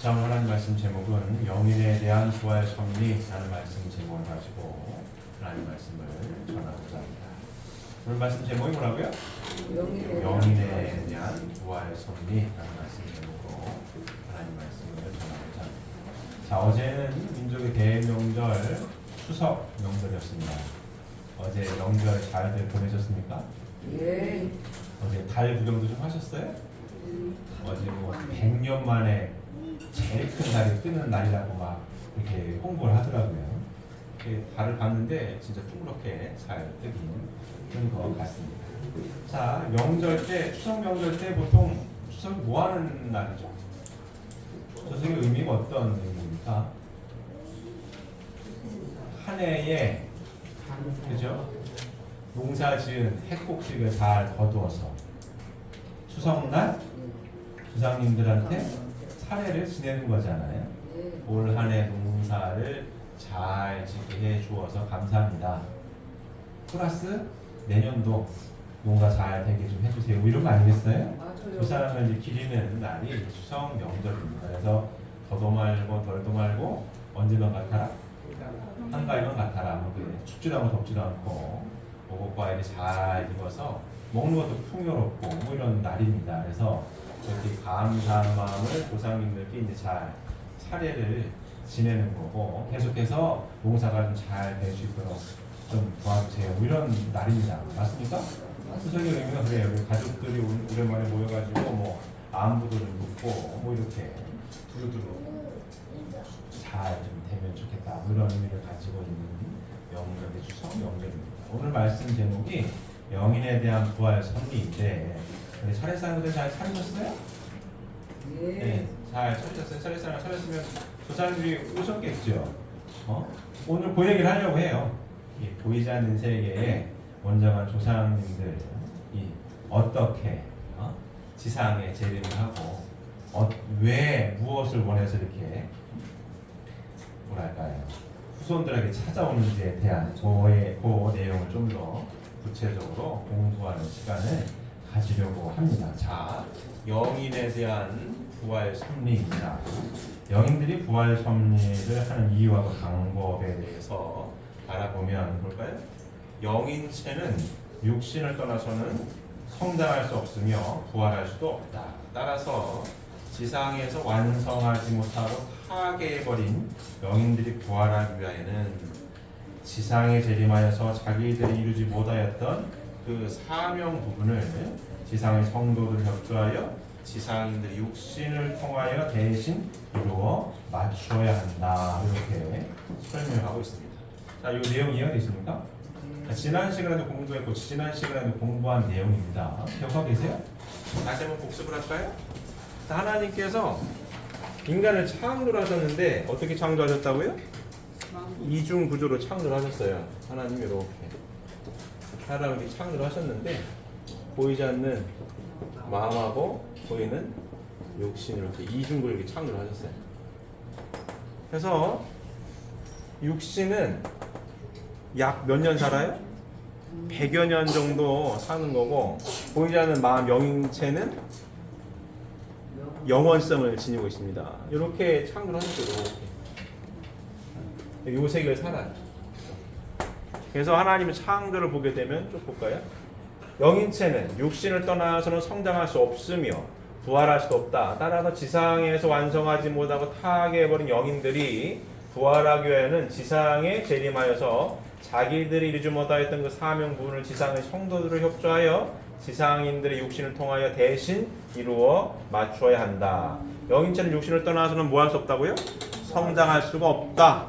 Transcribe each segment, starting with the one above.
자, 오늘 하나님 말씀 제목은 영인에 대한 부활 섭리라는 말씀 제목을 가지고 하나님 말씀을 전하고자 합니다. 오늘 말씀 제목이 뭐라고요? 영인에 대한 부활 섭리라는 말씀 제목으로 하나님 말씀을 전하고자 합니다. 자, 어제는 민족의 대명절 추석 명절이었습니다. 어제 명절 잘들 보내셨습니까? 예. 어제 달 구경도 좀 하셨어요? 어제 뭐 100년 만에 제일 큰 달이 뜨는 날이라고 막 이렇게 홍보를 하더라고요. 달을 봤는데 진짜 둥그렇게 잘 뜨는 것 같습니다. 자, 명절 때, 추석 명절 때 보통 추석이 뭐 하는 날이죠? 추석의 의미가 어떤 의미입니까? 한 해에, 그죠? 농사 지은 해곡식을 잘 거두어서 추석날 조상님들한테 차례를 지내는 거잖아요. 올 한 해 농사를 잘 짓게 해 주어서 감사합니다. 플러스 내년도 농사 잘 되게 좀 해주세요. 이런 거 아니겠어요? 맞아요. 그 사람을 이제 기리는 날이 추석 명절입니다. 그래서 더도 말고 덜도 말고 언제만 같아라? 한가위만 같아라. 뭐 춥지도 않고 덥지도 않고 오곡 과일이 잘 익어서 먹는 것도 풍요롭고 뭐 이런 날입니다. 그래서 이렇게 감사한 마음을 조상님들께 이제 잘 차례를 지내는 거고 계속해서 농사가 좀 잘 될 수 있도록 좀 도와주세요. 뭐 이런 날입니다. 맞습니까? 추석의 의미가 그래요. 우리 가족들이 오랜만에 모여가지고 뭐 안부도 좀 묻고 뭐 이렇게 두루두루 잘 좀 되면 좋겠다. 뭐 이런 의미를 가지고 있는 명절의 추석 명절입니다. 오늘 말씀 제목이 영인에 대한 부활 섭리인데 차례상들 잘 차리셨어요? 예. 네, 잘 차리셨어요. 차례상을 차렸으면 조상님들이 오셨겠죠. 오늘 그 얘기를 하려고 해요. 이 보이지 않는 세계에 원정한 조상님들이 어떻게 지상에 재림을 하고 왜 무엇을 원해서 이렇게 뭐랄까요 후손들에게 찾아오는지에 대한 그 내용을 좀 더 구체적으로 공부하는 시간을 가지려고 합니다. 자, 영인에 대한 부활 섭리입니다. 영인들이 부활 섭리를 하는 이유와 그 방법에 대해서 알아보면 볼까요? 영인체는 육신을 떠나서는 성장할 수 없으며 부활할 수도 없다. 따라서 지상에서 완성하지 못하고 타계해버린 영인들이 부활하기 위하여는 지상에 재림하여서 자기들이 이루지 못하였던 그 사명 부분을 지상의 성도를 협조하여 지상인들이 육신을 통하여 대신 이루어 맞춰야 한다. 이렇게 설명하고 있습니다. 자, 이 내용 이해되십니까? 지난 시간에도 공부했고 지난 시간에도 공부한 내용입니다. 기억하고 계세요? 다시 한번 복습을 할까요? 자, 하나님께서 인간을 창조를 하셨는데 어떻게 창조하셨다고요? 이중 구조로 창조를 하셨어요. 하나님이 이렇게 사람을 이렇게 창조를 하셨는데 보이지 않는 마음하고 보이는 육신을 이렇게 이중으로 이렇게 창조를 하셨어요. 그래서 육신은 약 몇 년 살아요? 100여 년 정도 사는 거고 보이지 않는 마음 영체는 영원성을 지니고 있습니다. 이렇게 창조를 하셨어요. 이 세계를 살아요. 그래서 하나님의 창조를 보게 되면 쭉 볼까요? 영인체는 육신을 떠나서는 성장할 수 없으며 부활할 수 없다. 따라서 지상에서 완성하지 못하고 타락해버린 영인들이 부활하기 위해서는 지상에 재림하여서 자기들이 이루지 못하였던 그 사명 부분을 지상의 성도들을 협조하여 지상인들의 육신을 통하여 대신 이루어 맞춰야 한다. 영인체는 육신을 떠나서는 뭐 할 수 없다고요? 성장할 수가 없다.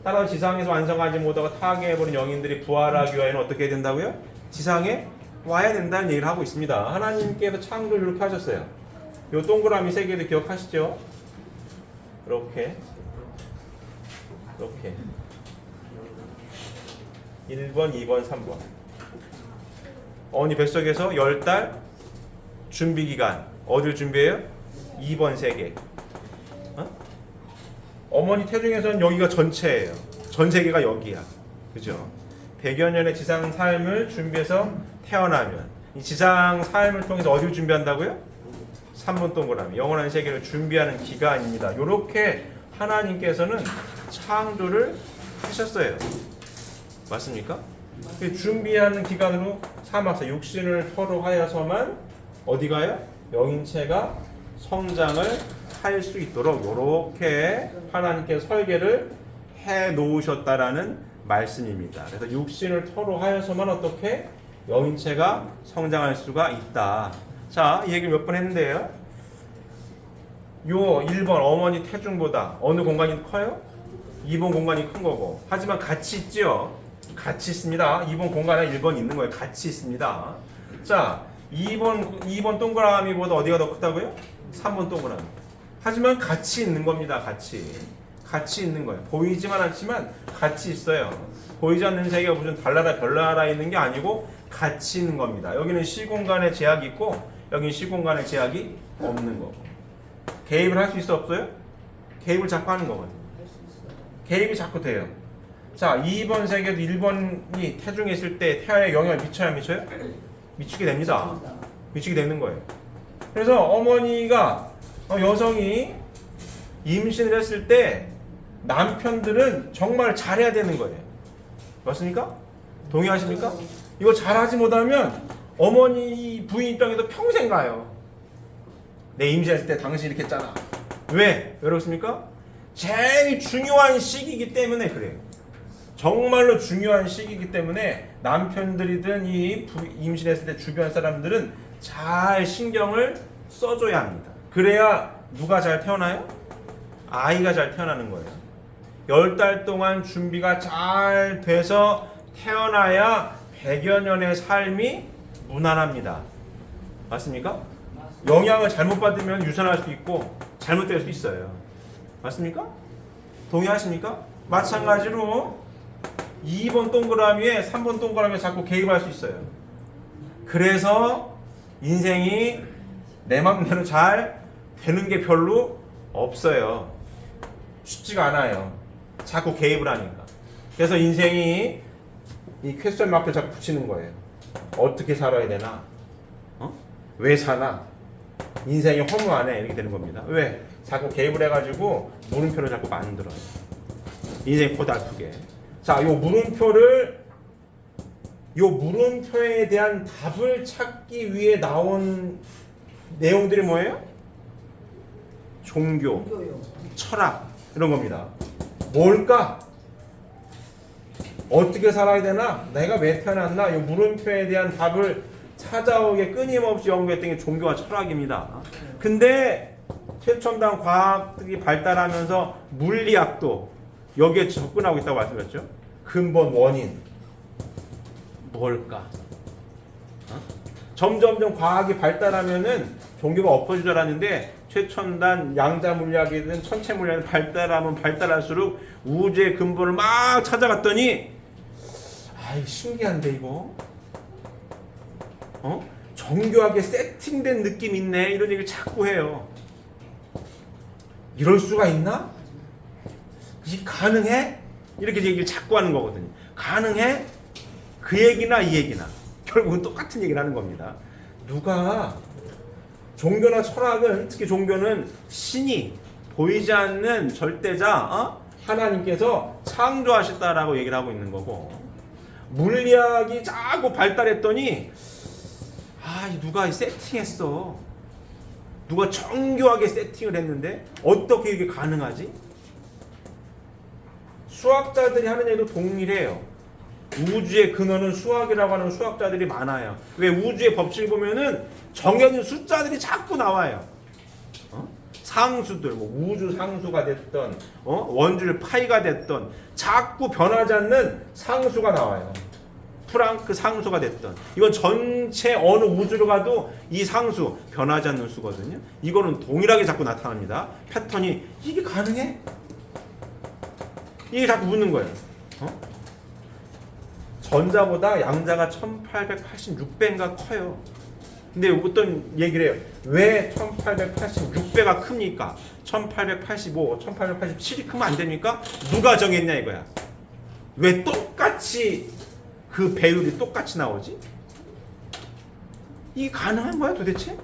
따라서 지상에서 완성하지 못하고 타락해버린 영인들이 부활하기 위해서는 어떻게 해야 된다고요? 지상에 와야 된다는 얘기를 하고 있습니다. 하나님께서 창조를 이렇게 하셨어요. 이 동그라미 세 개도 기억하시죠? 이렇게 1번, 2번, 3번 어머니 뱃속에서 10달 준비기간 어딜 준비해요? 2번 3개 어머니 태중에서는 여기가 전체예요. 전 세계가 여기야. 그죠? 100여 년의 지상 삶을 준비해서 태어나면 이 지상 삶을 통해서 어디를 준비한다고요? 3번 동그라미. 영원한 세계를 준비하는 기간입니다. 이렇게 하나님께서는 창조를 하셨어요. 맞습니까? 준비하는 기간으로 삼아서 육신을 토로하여서만 어디 가요? 영인체가 성장을 할 수 있도록 이렇게 하나님께서 설계를 해 놓으셨다라는 말씀입니다. 그래서 육신을 토로하여서만 어떻게 영인체가 성장할 수가 있다. 자, 이 얘기를 몇 번 했는데요. 요 1번 어머니 태중보다 어느 공간이 커요? 2번 공간이 큰 거고. 하지만 같이 있죠. 같이 있습니다. 2번 공간에 1번 있는 거예요. 같이 있습니다. 자, 2번 동그라미보다 어디가 더 크다고요? 3번 동그라미. 하지만 같이 있는 겁니다. 같이 있는 거예요. 보이지만 않지만 같이 있어요. 보이지 않는 세계가 무슨 달나라 별나라 있는 게 아니고 같이 있는 겁니다. 여기는 시공간에 제약이 있고 여기는 시공간에 제약이 없는 거고. 개입을 할 수 있어 없어요? 개입을 자꾸 하는 거거든요. 개입이 자꾸 돼요. 자, 2번 세계도 1번이 태중에 있을 때 태아에 영향을 미쳐야 안 미쳐요? 미치게 됩니다. 미치게 되는 거예요. 그래서 어머니가 여성이 임신을 했을 때 남편들은 정말 잘해야 되는 거예요. 맞습니까? 동의하십니까? 이거 잘하지 못하면 어머니 부인 입장에서 평생 가요. 내 임신했을 때 당신 이렇게 했잖아. 왜 그렇습니까? 제일 중요한 시기이기 때문에 그래요. 정말로 중요한 시기이기 때문에 남편들이든 임신했을 때 주변 사람들은 잘 신경을 써줘야 합니다. 그래야 누가 잘 태어나요? 아이가 잘 태어나는 거예요. 10달 동안 준비가 잘 돼서 태어나야 100여 년의 삶이 무난합니다. 맞습니까? 영양을 잘못 받으면 유산할 수 있고 잘못될 수 있어요. 맞습니까? 동의하십니까? 마찬가지로 2번 동그라미에 3번 동그라미에 자꾸 개입할 수 있어요. 그래서 인생이 내 맘대로 잘 되는 게 별로 없어요. 쉽지가 않아요. 자꾸 개입을 하니까. 그래서 인생이 이 퀘스천 마크를 자꾸 붙이는 거예요. 어떻게 살아야 되나? 왜 사나? 인생이 허무하네. 이렇게 되는 겁니다. 왜? 자꾸 개입을 해가지고 물음표를 자꾸 만들어요. 인생이 고달프게. 자, 요 물음표에 대한 답을 찾기 위해 나온 내용들이 뭐예요? 종교, 철학 이런 겁니다. 뭘까? 어떻게 살아야 되나? 내가 왜 태어났나? 이 물음표에 대한 답을 찾아오게 끊임없이 연구했던 게 종교와 철학입니다. 근데 최첨단 과학이 발달하면서 물리학도 여기에 접근하고 있다고 말씀드렸죠. 근본 원인 뭘까? 점점점 과학이 발달하면은 종교가 없어질 줄 알았는데 최첨단 양자 물리학이든 천체 물리학이 발달하면 발달할수록 우주의 근본을 막 찾아갔더니 아이 신기한데 이거 정교하게 세팅된 느낌 있네 이런 얘기를 자꾸 해요. 이럴 수가 있나? 이 가능해? 이렇게 얘기를 자꾸 하는 거거든요. 가능해? 그 얘기나 이 얘기나 결국은 똑같은 얘기를 하는 겁니다. 누가 종교나 철학은 특히 종교는 신이 보이지 않는 절대자 하나님께서 창조하셨다라고 얘기를 하고 있는 거고 물리학이 자꾸 발달했더니 누가 세팅했어. 누가 정교하게 세팅을 했는데 어떻게 이게 가능하지? 수학자들이 하는 얘기도 동일해요. 우주의 근원은 수학이라고 하는 수학자들이 많아요. 왜? 우주의 법칙을 보면은 정해진 숫자들이 자꾸 나와요. 상수들, 우주 상수가 됐던, 원줄 파이가 됐던, 자꾸 변하지 않는 상수가 나와요. 프랑크 상수가 됐던. 이건 전체 어느 우주로 가도 이 상수 변하지 않는 수거든요. 이거는 동일하게 자꾸 나타납니다. 패턴이 이게 가능해? 이게 자꾸 묻는 거예요. 전자보다 양자가 1886배인가 커요. 근데 어떤 얘기를 해요. 왜 1886배가 큽니까? 1885, 1887이 크면 안 됩니까? 누가 정했냐 이거야. 왜 똑같이 그 배율이 똑같이 나오지? 이게 가능한 거야 도대체?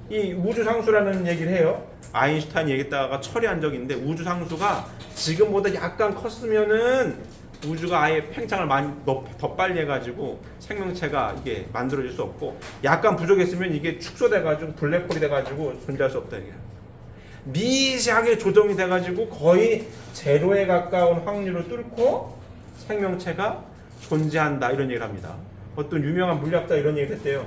이 우주상수라는 얘기를 해요. 아인슈타인 얘기했다가 처리한 적이 있는데 우주상수가 지금보다 약간 컸으면은 우주가 아예 팽창을 많이 더 빨리 해가지고 생명체가 이게 만들어질 수 없고 약간 부족했으면 이게 축소돼가지고 블랙홀이 돼가지고 존재할 수 없다 이게. 미세하게 조정이 돼가지고 거의 제로에 가까운 확률을 뚫고 생명체가 존재한다 이런 얘기를 합니다. 어떤 유명한 물리학자 이런 얘기를 했대요.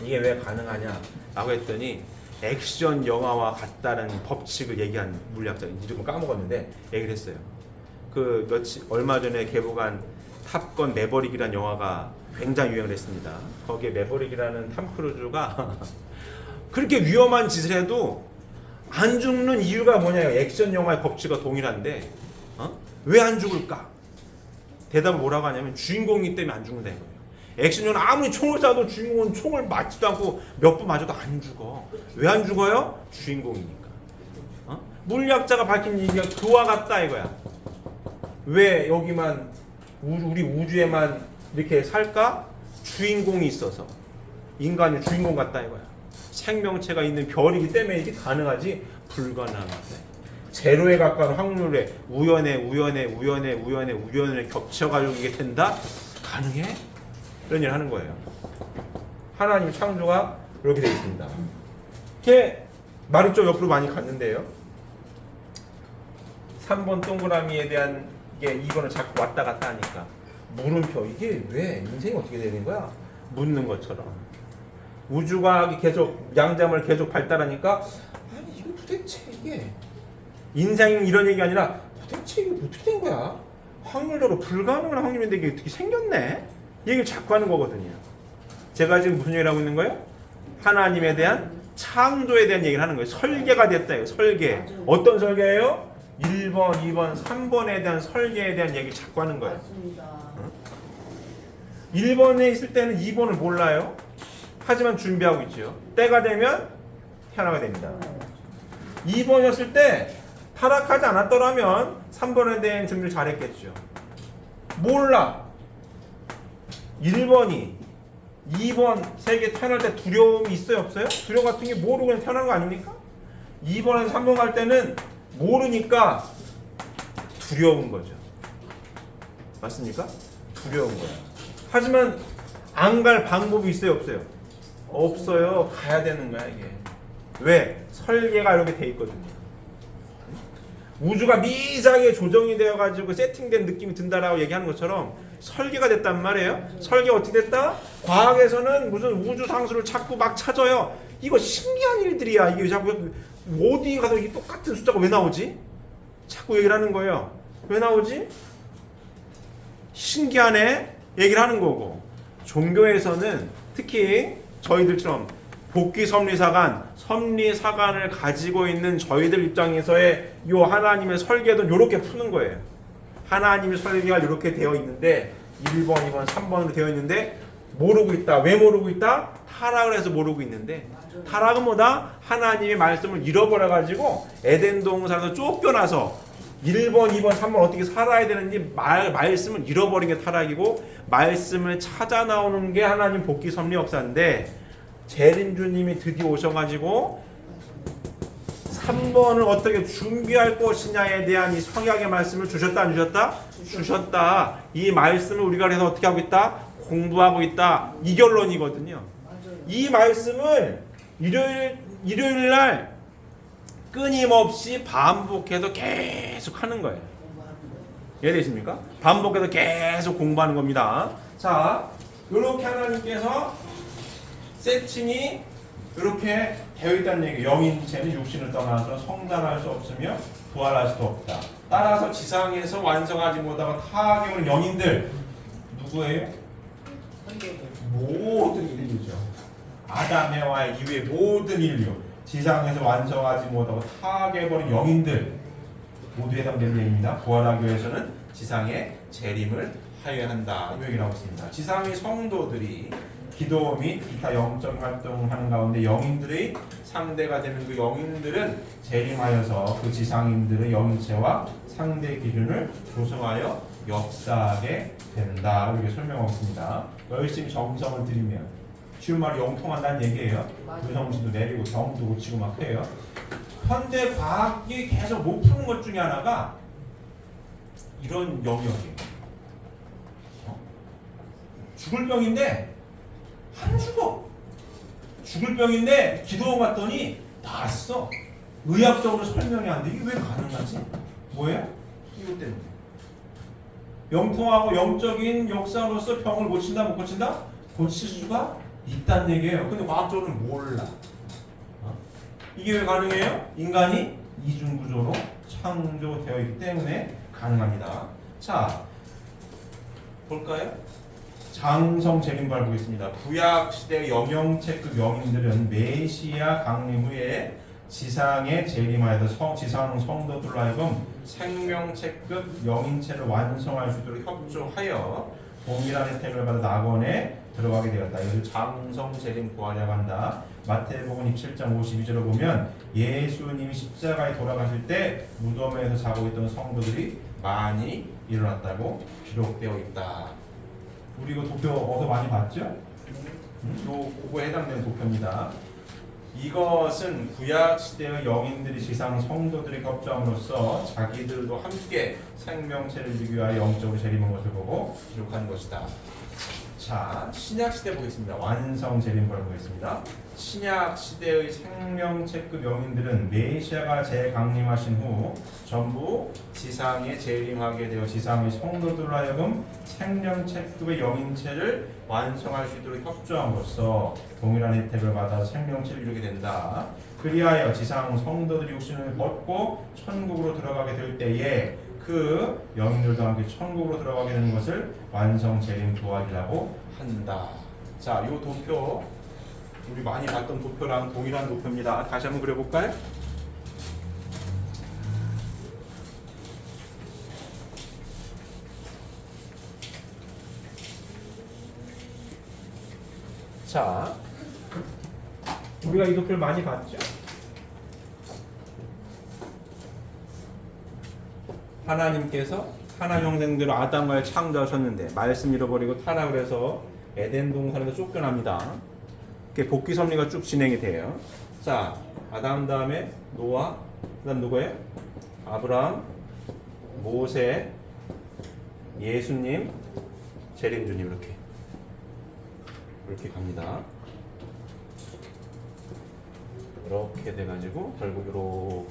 이게 왜 가능하냐 라고 했더니 액션 영화와 같다는 법칙을 얘기한 물리학자 이름을 까먹었는데 얘기를 했어요. 그 얼마 전에 개봉한 탑건 매버릭이라는 영화가 굉장히 유행을 했습니다. 거기에 매버릭이라는 탐 크루즈가 그렇게 위험한 짓을 해도 안 죽는 이유가 뭐냐요? 액션 영화의 법칙과 동일한데 왜 안 죽을까? 대답을 뭐라고 하냐면 주인공이기 때문에 안 죽는다는 거예요. 액션 영화 아무리 총을 쏴도 주인공은 총을 맞지도 않고 몇 번 맞아도 안 죽어. 왜 안 죽어요? 주인공이니까. 물리학자가 밝힌 얘기가 그와 같다 이거야. 왜 여기만 우리 우주에만 이렇게 살까? 주인공이 있어서. 인간이 주인공 같다 이거야. 생명체가 있는 별이기 때문에 이게 가능하지 불가능하대. 제로에 가까운 확률에 우연에 겹쳐가지고 이게 된다? 가능해? 이런 일을 하는 거예요. 하나님 창조가 이렇게 되어 있습니다. 이렇게 말이 좀 옆으로 많이 갔는데요. 3번 동그라미에 대한 게 2번을 자꾸 왔다 갔다 하니까 물음표 이게 왜 인생이 어떻게 되는 거야? 묻는 것처럼 우주과학이 계속 양자물 계속 발달하니까 아니 이거 도대체 이게 인생이 이런 얘기가 아니라 도대체 이게 어떻게 된 거야? 확률적으로 불가능한 확률인데 이게 어떻게 생겼네? 이 얘기를 자꾸 하는 거거든요. 제가 지금 무슨 얘기를 하고 있는 거예요? 하나님에 대한 창조에 대한 얘기를 하는 거예요. 설계가 됐다. 설계. 맞아요. 어떤 설계예요? 1번, 2번, 3번에 대한 설계에 대한 얘기를 자꾸 하는 거예요. 맞습니다. 1번에 있을 때는 2번을 몰라요. 하지만 준비하고 있죠. 때가 되면 태어나게 됩니다. 2번이었을 때 타락하지 않았더라면 3번에 대한 준비를 잘했겠죠. 몰라. 1번이 2번 세계 태어날 때 두려움이 있어요 없어요? 두려움 같은 게 모르고 그냥 태어난 거 아닙니까? 2번에서 3번 갈 때는 모르니까 두려운 거죠. 맞습니까? 두려운 거예요. 하지만 안 갈 방법이 있어요 없어요? 없어요. 가야 되는 거야 이게. 왜? 설계가 이렇게 돼 있거든요. 우주가 미세하게 조정이 되어가지고 세팅된 느낌이 든다라고 얘기하는 것처럼 설계가 됐단 말이에요. 설계가 어떻게 됐다? 과학에서는 무슨 우주 상수를 자꾸 막 찾아요. 이거 신기한 일들이야. 이게 자꾸 어디 가서 이 똑같은 숫자가 왜 나오지? 자꾸 얘기를 하는 거예요. 왜 나오지? 신기하네 얘기를 하는 거고, 종교에서는 특히 저희들처럼 복귀 섭리사관, 섭리사관을 가지고 있는 저희들 입장에서의 이 하나님의 설계도 이렇게 푸는 거예요. 하나님의 설계가 이렇게 되어 있는데 1번, 2번, 3번으로 되어 있는데 모르고 있다. 왜 모르고 있다? 타락을 해서 모르고 있는데, 타락은 뭐다? 하나님의 말씀을 잃어버려가지고 에덴 동산에서 쫓겨나서 1번, 2번, 3번 어떻게 살아야 되는지 말씀을 잃어버린 게 타락이고, 말씀을 찾아 나오는 게 하나님 복귀 섭리 역사인데, 재림주님이 드디어 오셔가지고 3번을 어떻게 준비할 것이냐에 대한 이 성약의 말씀을 주셨다 안 주셨다? 주셨다. 이 말씀을 우리가 그래서 어떻게 하고 있다? 공부하고 있다. 이 결론이거든요. 이 말씀을 일요일 날 끊임없이 반복해서 계속 하는 거예요. 이해되십니까? 반복해서 계속 공부하는 겁니다. 자, 이렇게 하나님께서 세팅이 이렇게 되어 있다는 얘기예요. 영인체는 육신을 떠나서 성장할 수 없으며 부활할 수도 없다. 따라서 지상에서 완성하지 못하고 타락에 오는 영인들 누구예요? 모든 인류죠. 아담 해와 이후의 모든 인류, 지상에서 완성하지 못하고 타락해버린 영인들 모두 해당되는 얘기입니다. 부활하기 위해서는 지상에 재림을 하여야 한다. 이 얘기를 하고 있습니다. 지상의 성도들이 기도 및 기타 영적 활동을 하는 가운데 영인들의 상대가 되는 그 영인들은 재림하여서 그 지상인들의 영체와 상대 기준을 조성하여 역사하게 된다. 이렇게 설명하고 있습니다. 열심히 정성을 들이면 쉬운 말이 영통한다는 얘기예요. 맞아요. 유성신도 내리고 경도 고치고 막 해요. 현대 과학이 계속 못 푸는 것 중에 하나가 이런 영역이에요. 죽을 병인데 안 죽어. 죽을 병인데 기도원 갔더니 나았어. 의학적으로 설명이 안 돼. 이게 왜 가능하지? 뭐예요? 이것 때문에. 영통하고 영적인 역사로서 병을 고친다 못 고친다? 고칠 수가 있다는 얘기예요. 근데 과학적으로는 몰라. 이게 왜 가능해요? 인간이 이중구조로 창조되어 있기 때문에 가능합니다. 자, 볼까요? 장성 재림발 보겠습니다. 구약시대 영영체급 영인들은 메시아 강림 후에 지상에 재림하여서 지상 성도들로 하여금 생명체급 영인체를 완성할 수 있도록 협조하여 동일한 혜택을 받아 낙원에 들어가게 되었다. 이것을 장성 재림 구하려고 한다. 마태복음 27장 52절을 보면 예수님이 십자가에 돌아가실 때 무덤에서 자고 있던 성도들이 많이 일어났다고 기록되어 있다. 우리 이거 도표 어디서 많이 봤죠? 그거에 해당되는 도표입니다. 이것은 구약 시대의 영인들이 지상 성도들이 협조함으로써 자기들도 함께 생명체를 주기 위하여 영적으로 재림한 것을 보고 기록한 것이다. 자, 신약 시대 보겠습니다. 완성 재림걸 보겠습니다. 신약 시대의 생명체급 영인들은 메시아가 재강림하신 후 전부 지상에 재림하게 되어 지상의 성도들로 하여금 생명체급의 영인체를 완성할 수 있도록 협조함으로써 동일한 혜택을 받아 생명체를 이루게 된다. 그리하여 지상 성도들이 육신을 벗고 천국으로 들어가게 될 때에 그 영인들도 함께 천국으로 들어가게 되는 것을 완성 재림 도하기라고 한다. 자, 이 도표 우리 많이 봤던 도표랑 동일한 도표입니다. 다시 한번 그려볼까요? 자, 우리가 이 도표를 많이 봤죠? 하나님께서 하나 형상대로 아담을 창조하셨는데 말씀 잃어버리고 타락을 해서 에덴 동산에서 쫓겨납니다. 이렇게 복귀 섭리가 쭉 진행이 돼요. 자, 아담 다음에 노아, 그다음 누구예요? 아브라함, 모세, 예수님, 재림주님 이렇게 갑니다. 이렇게 돼가지고 결국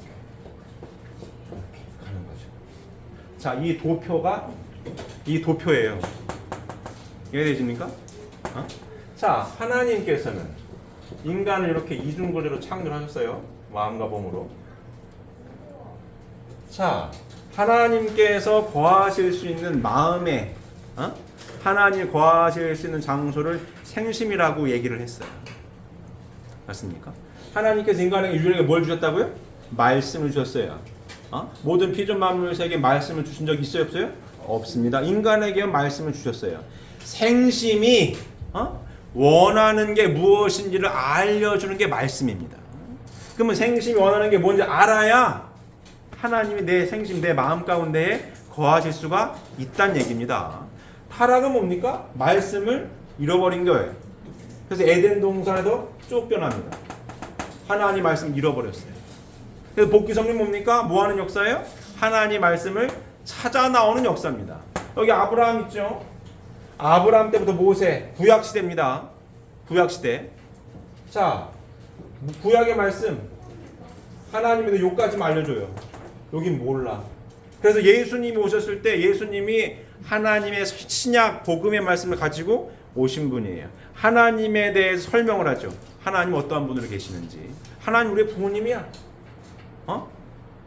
이렇게 가는 거죠. 자, 이 도표예요. 이해되십니까? 자, 하나님께서는 인간을 이렇게 이중구조로 창조하셨어요. 마음과 몸으로. 자, 하나님께서 거하실 수 있는 마음에 하나님 거하실 수 있는 장소를 생심이라고 얘기를 했어요. 맞습니까? 하나님께서 인류에게 뭘 주셨다고요? 말씀을 주셨어요. 모든 피조 만물에게 말씀을 주신 적 있어요, 없어요? 없습니다. 인간에게 말씀을 주셨어요. 생심이 원하는 게 무엇인지를 알려주는 게 말씀입니다. 그러면 생심이 원하는 게 뭔지 알아야 하나님이 내 생심, 내 마음 가운데에 거하실 수가 있다는 얘기입니다. 타락은 뭡니까? 말씀을 잃어버린 거예요. 그래서 에덴 동산에서 쫓겨납니다. 하나님 말씀 잃어버렸어요. 그래서 복귀 섭리 뭡니까? 뭐 하는 역사예요? 하나님 말씀을 찾아 나오는 역사입니다. 여기 아브라함 있죠? 아브라함 때부터 모세, 구약 시대입니다. 구약 시대. 자, 구약의 말씀 하나님의 요까지만 알려줘요. 여긴 몰라. 그래서 예수님이 오셨을 때 예수님이 하나님의 신약 복음의 말씀을 가지고 오신 분이에요. 하나님에 대해서 설명을 하죠. 하나님 어떠한 분으로 계시는지. 하나님 우리의 부모님이야.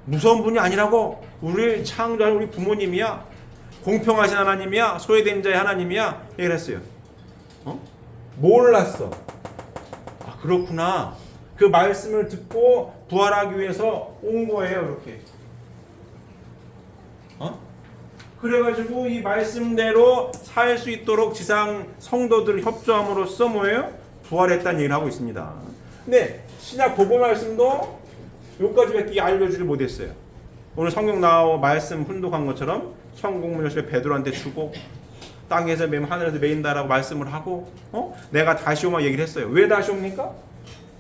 무서운 분이 아니라고. 우리를 창조한 우리 부모님이야. 공평하신 하나님이야. 소외된 자의 하나님이야. 얘기를 했어요. 몰랐어. 아, 그렇구나. 그 말씀을 듣고 부활하기 위해서 온 거예요. 이렇게. 그래가지고 이 말씀대로 살 수 있도록 지상 성도들을 협조함으로써 뭐예요? 부활했다는 얘기를 하고 있습니다. 근데 신약 복음 말씀도 여기까지밖에 알려주지 못했어요. 오늘 성경 나와 말씀 훈독한 것처럼 성공문을 베드로한테 주고 땅에서 매면 하늘에서 매인다라고 말씀을 하고 내가 다시 오만 얘기를 했어요. 왜 다시 옵니까?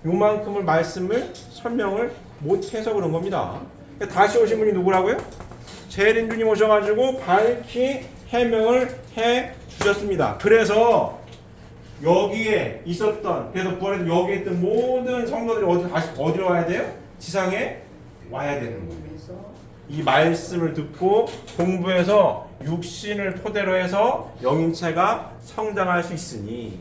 요만큼을 말씀을 설명을 못해서 그런 겁니다. 다시 오신 분이 누구라고요? 재림주님 오셔가지고 밝히 해명을 해 주셨습니다. 그래서 여기에 있었던, 그래서 부활해서 여기에 있던 모든 성도들이 다시 어디로 와야 돼요? 지상에 와야 되는 거예요. 이 말씀을 듣고 공부해서 육신을 토대로 해서 영인체가 성장할 수 있으니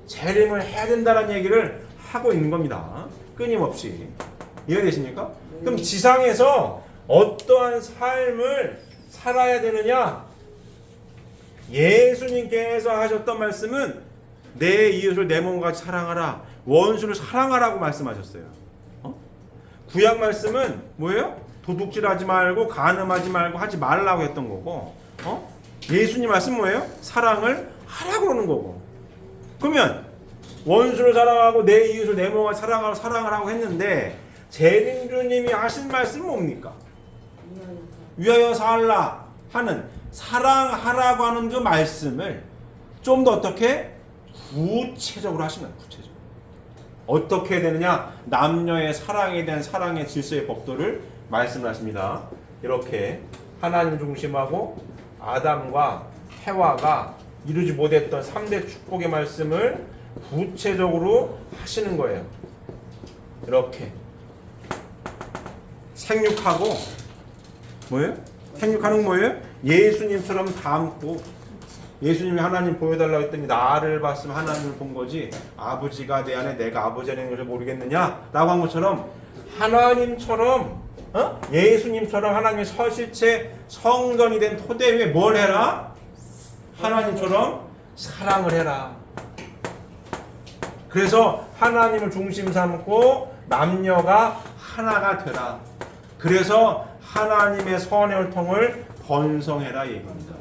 재림을 해야 된다는 얘기를 하고 있는 겁니다. 끊임없이. 이해되십니까? 그럼 지상에서 어떠한 삶을 살아야 되느냐? 예수님께서 하셨던 말씀은 내 이웃을 내 몸과 같이 사랑하라, 원수를 사랑하라고 말씀하셨어요. 구약 말씀은 뭐예요? 도둑질하지 말고 간음하지 말고 하지 말라고 했던 거고, 예수님 말씀 뭐예요? 사랑을 하라고 하는 거고. 그러면 원수를 사랑하고 내 이웃을 내 몸과 사랑하라고 했는데 재림주님이 하신 말씀은 뭡니까? 위하여 살라 하는, 사랑하라고 하는 그 말씀을 좀 더 어떻게 구체적으로 하시는 거예요. 구체적으로 어떻게 되느냐? 남녀의 사랑에 대한 사랑의 질서의 법도를 말씀을 하십니다. 이렇게 하나님 중심하고 아담과 해와가 이루지 못했던 3대 축복의 말씀을 구체적으로 하시는 거예요. 이렇게 생육하고 뭐예요? 생육하는 거 뭐예요? 예수님처럼 닮고, 예수님이 하나님 보여달라고 했더니 나를 봤으면 하나님을 본 거지 아버지가 내 안에 내가 아버지라는 것을 모르겠느냐 라고 한 것처럼 하나님처럼, 예수님처럼 하나님의 서실체 성전이 된 토대 위에 뭘 해라? 하나님처럼 사랑을 해라. 그래서 하나님을 중심 삼고 남녀가 하나가 되라. 그래서 하나님의 선의 혈통을 번성해라 얘기입니다.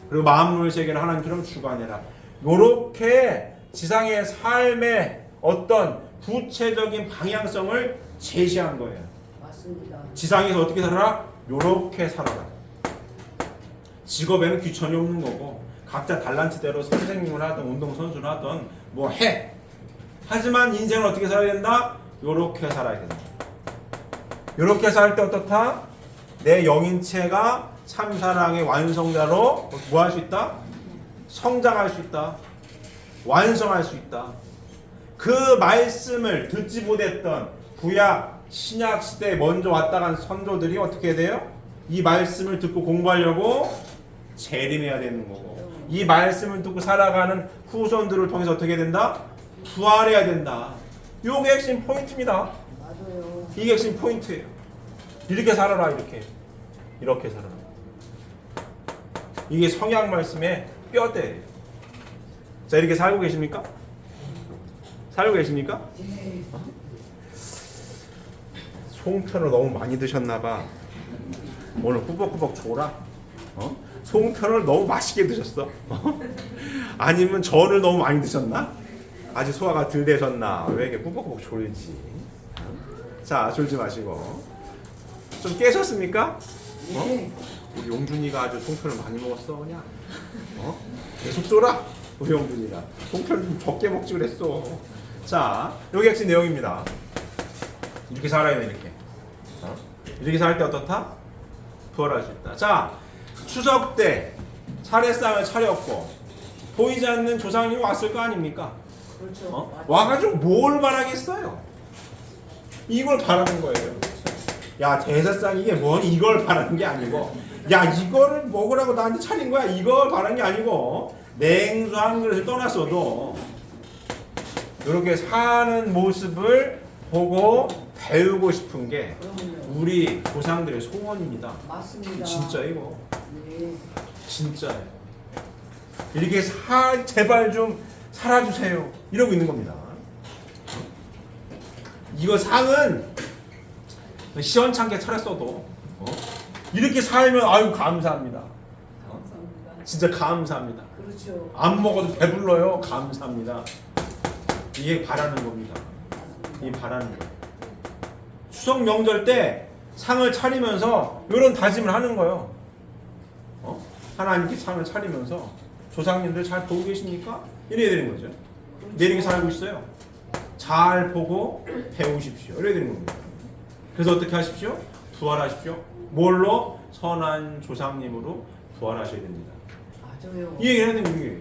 그리고 만물 세계를 하나님처럼 주관해라. 요렇게 지상의 삶의 어떤 구체적인 방향성을 제시한 거예요. 맞습니다. 지상에서 어떻게 살아라? 요렇게 살아라. 직업에는 귀천이 없는 거고 각자 달란트대로 선생님을 하든 운동선수를 하든 뭐 해. 하지만 인생을 어떻게 살아야 된다? 요렇게 살아야 된다. 요렇게 살 때 어떻다? 내 영인체가 참사랑의 완성자로 뭐 할 수 있다? 성장할 수 있다. 완성할 수 있다. 그 말씀을 듣지 못했던 구약 신약 시대에 먼저 왔다 간 선조들이 어떻게 돼요? 이 말씀을 듣고 공부하려고 재림해야 되는 거고, 이 말씀을 듣고 살아가는 후손들을 통해서 어떻게 된다? 부활해야 된다. 요게 핵심 포인트입니다. 맞아요. 이게 핵심 포인트예요. 이렇게 살아라. 이렇게 살아라. 이게 성약 말씀의 뼈대예요. 자, 이렇게 살고 계십니까? 살고 계십니까? 네. 송편을 너무 많이 드셨나봐. 오늘 꾸벅꾸벅 줘라. 송편을 너무 맛있게 드셨어. 아니면 전을 너무 많이 드셨나? 아직 소화가 덜 되셨나? 왜 이렇게 꾸벅꾸벅 졸지? 자, 졸지 마시고. 좀 깨셨습니까? 네. 우리 용준이가 아주 송편을 많이 먹었어 그냥. 계속 쏘라. 우리 용준이가 송편 좀 적게 먹지 그랬어. 자, 여기 핵심 내용입니다. 이렇게 살아야 돼. 이렇게 살 때 어떻다? 부활할 수 있다. 자, 추석 때 차례상을 차렸고 보이지 않는 조상님이 왔을 거 아닙니까? 그렇죠. 와가지고 뭘 바라겠어요? 이걸 바라는 거예요. 야, 제사상 이게 뭐니? 이걸 바라는 게 아니고, 야, 이거를 먹으라고 나한테 차린 거야. 이걸 바라는 게 아니고, 냉수 한 그릇을 떠났어도 이렇게 사는 모습을 보고 배우고 싶은 게 우리 조상들의 소원입니다. 맞습니다. 진짜 이거. 네. 진짜예요. 이렇게 제발 좀 살아주세요. 이러고 있는 겁니다. 이거 상은 시원찮게 차렸어도 이렇게 살면 아유 감사합니다. 감사합니다. 진짜 감사합니다. 그렇죠. 안 먹어도 배불러요. 감사합니다. 이게 바라는 겁니다. 이 바라는 거예요. 추석 명절 때 상을 차리면서 이런 다짐을 하는 거예요. 하나님께 상을 차리면서 조상님들 잘 보고 계십니까? 이래야 되는 거죠. 내리게 살고 있어요. 잘 보고 배우십시오. 이래야 되는 겁니다. 그래서 어떻게 하십시오? 부활하십시오. 뭘로? 선한 조상님으로 부활하셔야 됩니다. 맞아요. 이 얘기를 하는 거예요.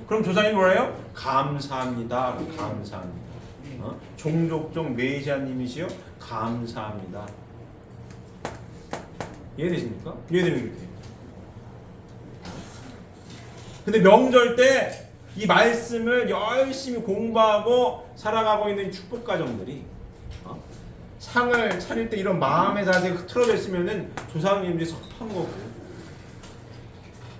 그럼 조상이 뭐래요? 감사합니다. 감사합니다. 종족적 메시아님이시여 감사합니다. 이해되십니까? 이해되는 거예요. 근데 명절 때 이 말씀을 열심히 공부하고 살아가고 있는 축복 가정들이 상을 차릴 때 이런 마음의 자세가 흐트러져 있으면은 조상님들이 섭한 거고,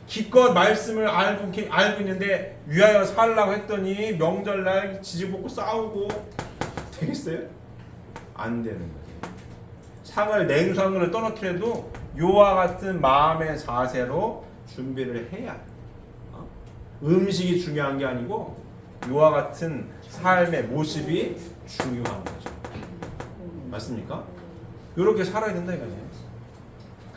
기껏 말씀을 알고 있는데 위하여 살라고 했더니 명절날 지지볶고 싸우고 되겠어요? 안 되는 거예요. 상을 냉상을 떨어뜨려도 요와 같은 마음의 자세로 준비를 해야. 음식이 중요한 게 아니고 요와 같은 삶의 모습이 중요한 거죠. 맞습니까? 이렇게 살아야 된다 이거예요.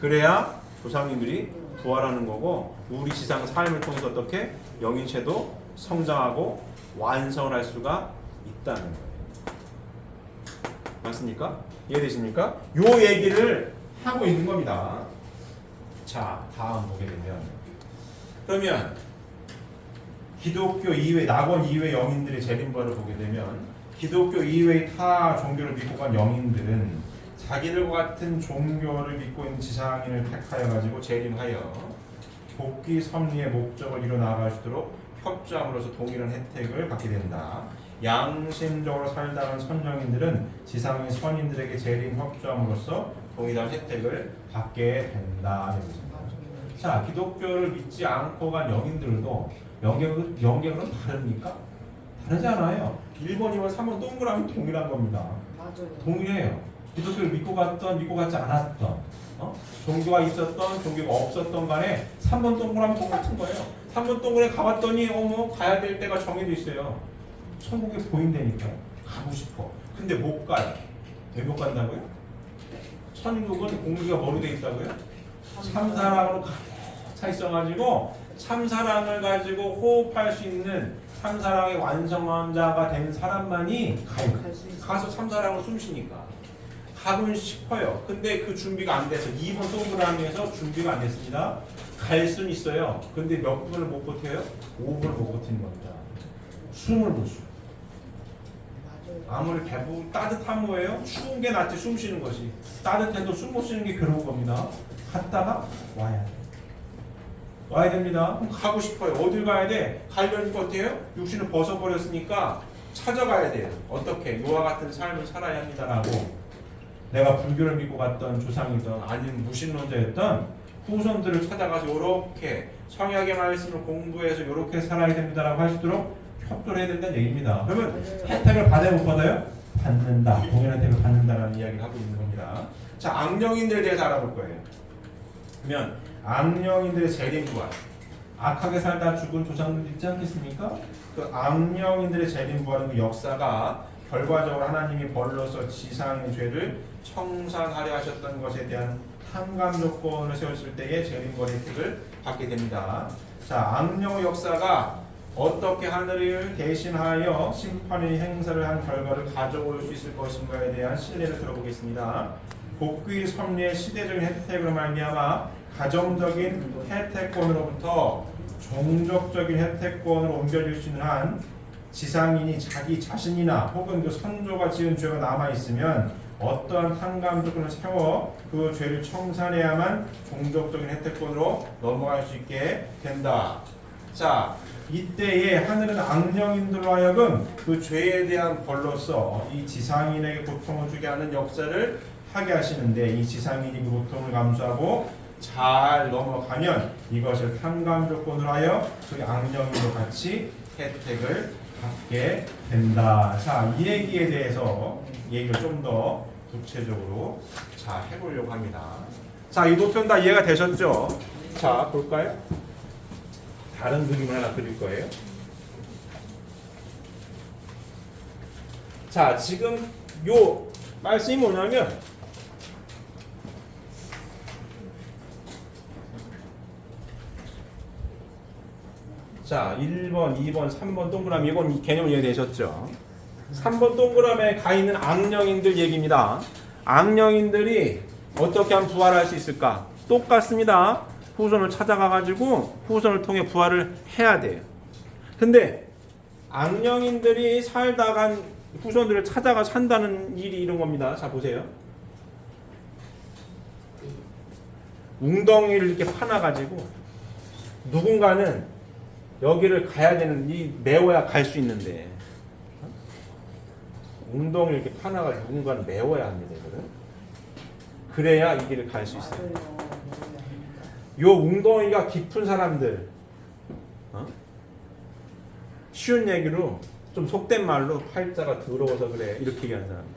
그래야 조상님들이 부활하는 거고, 우리 지상 삶을 통해서 어떻게 영인체도 성장하고 완성을 할 수가 있다는 거예요. 맞습니까? 이해되십니까? 요 얘기를 하고 있는 겁니다. 자, 다음 보게 되면, 그러면 기독교 이외, 낙원 이외 영인들의 재림부활을 보게 되면, 기독교 이외의 타 종교를 믿고 간 영인들은 자기들과 같은 종교를 믿고 있는 지상인을 택하여 가지고 재림하여 복귀 섭리의 목적을 이뤄 나아가시도록 협조함으로써 동일한 혜택을 받게 된다. 양심적으로 살다간 선정인들은 지상인 선인들에게 재림 협조함으로써 동일한 혜택을 받게 된다. 자, 기독교를 믿지 않고 간 영인들도 영계는 다릅니까? 다르잖아요. 1번이면 3번 동그라미 동일한 겁니다. 맞아요. 동일해요. 기독교를 믿고 갔던, 믿고 갔지 않았던, 종교가 있었던, 종교가 없었던 간에 3번 동그라미 똑같은 거예요. 3번 동그라미 가봤더니 가야 될 때가 정해져 있어요. 천국에 보인다니까요. 가고 싶어. 근데 못 가요. 왜 못 간다고요? 천국은 공기가 머리 돼 있다고요? 참사랑으로 가득 차 있어가지고 참사랑을 가지고 호흡할 수 있는 참사랑의 완성한 자가 된 사람만이 가요. 가서 참사랑을 숨쉬니까 가고는 싶어요. 근데 그 준비가 안 돼서 2번 동그라미에서 준비가 안 됐습니다. 갈 수는 있어요. 근데 몇 분을 못 버텨요? 5분을 못 버티는 겁니다. 숨을 못 쉬어요. 아무리 따뜻한 거예요? 추운 게 낫지 숨 쉬는 것이. 따뜻해도 숨 못 쉬는 게 괴로운 겁니다. 갔다가 와야 돼. 와야 됩니다. 그럼 가고 싶어요. 어딜 가야 돼? 가려니까 어때요? 육신을 벗어버렸으니까 찾아가야 돼요. 어떻게? 요와 같은 삶을 살아야 합니다라고. 내가 불교를 믿고 갔던 조상이던 아니면 무신론자였던 후손들을 찾아가서 요렇게 성약의 말씀을 공부해서 요렇게 살아야 됩니다라고 할 수 있도록 협조를 해야 된다는 얘기입니다. 그러면 혜택을 받아요, 못 받아요? 받는다. 동일한 혜택을 받는다라는 이야기를 하고 있는 겁니다. 자, 악령인들에 대해서 알아볼 거예요. 그러면 악령인들의 재림부활, 악하게 살다 죽은 조상들 있지 않겠습니까? 그 악령인들의 재림부활은 그 역사가 결과적으로 하나님이 벌로서 지상의 죄를 청산하려 하셨던 것에 대한 한감 조건을 세웠을 때의 재림부활의 혜택을 받게 됩니다. 자, 악령의 역사가 어떻게 하늘을 대신하여 심판의 행사를 한 결과를 가져올 수 있을 것인가에 대한 신뢰를 들어보겠습니다. 복귀 섭리의 시대적인 혜택으로 말미암아 가정적인 혜택권으로부터 종족적인 혜택권으로 옮겨질 수 있는 한 지상인이 자기 자신이나 혹은 그 선조가 지은 죄가 남아있으면 어떠한 한감 조건을 세워 그 죄를 청산해야만 종족적인 혜택권으로 넘어갈 수 있게 된다. 자, 이때에 하늘은 악령인들로 하여금 그 죄에 대한 벌로서 이 지상인에게 고통을 주게 하는 역사를 하게 하시는데, 이 지상인이 그 고통을 감수하고 잘 넘어가면 이것을 한감 조건으로 하여 그 악령인과 같이 혜택을 받게 된다. 자, 이 얘기에 대해서 얘기를 좀 더 구체적으로 자 해보려고 합니다. 자, 이 도편 다 이해가 되셨죠? 자, 볼까요? 다른 그림을 하나 그릴 거예요. 자, 지금 요 말씀이 뭐냐면 자, 1번, 2번, 3번 동그라미 이건 개념 이해되셨죠? 3번 동그라미에 가 있는 악령인들 얘기입니다. 악령인들이 어떻게 하면 부활할 수 있을까? 똑같습니다. 후손을 찾아가가지고 후손을 통해 부활을 해야 돼요. 근데 악령인들이 살다간 후손들을 찾아가 산다는 일이 이런 겁니다. 자, 보세요. 웅덩이를 이렇게 파놔가지고 누군가는 여기를 가야 되는 이 메워야 갈 수 있는데 웅덩이를 이렇게 파놔가지고 누군가는 메워야 합니다. 이거를. 그래야 이 길을 갈 수 있어요. 요 웅덩이가 깊은 사람들, 쉬운 얘기로 좀 속된 말로 팔자가 더러워서 그래 이렇게 얘기하는 사람들.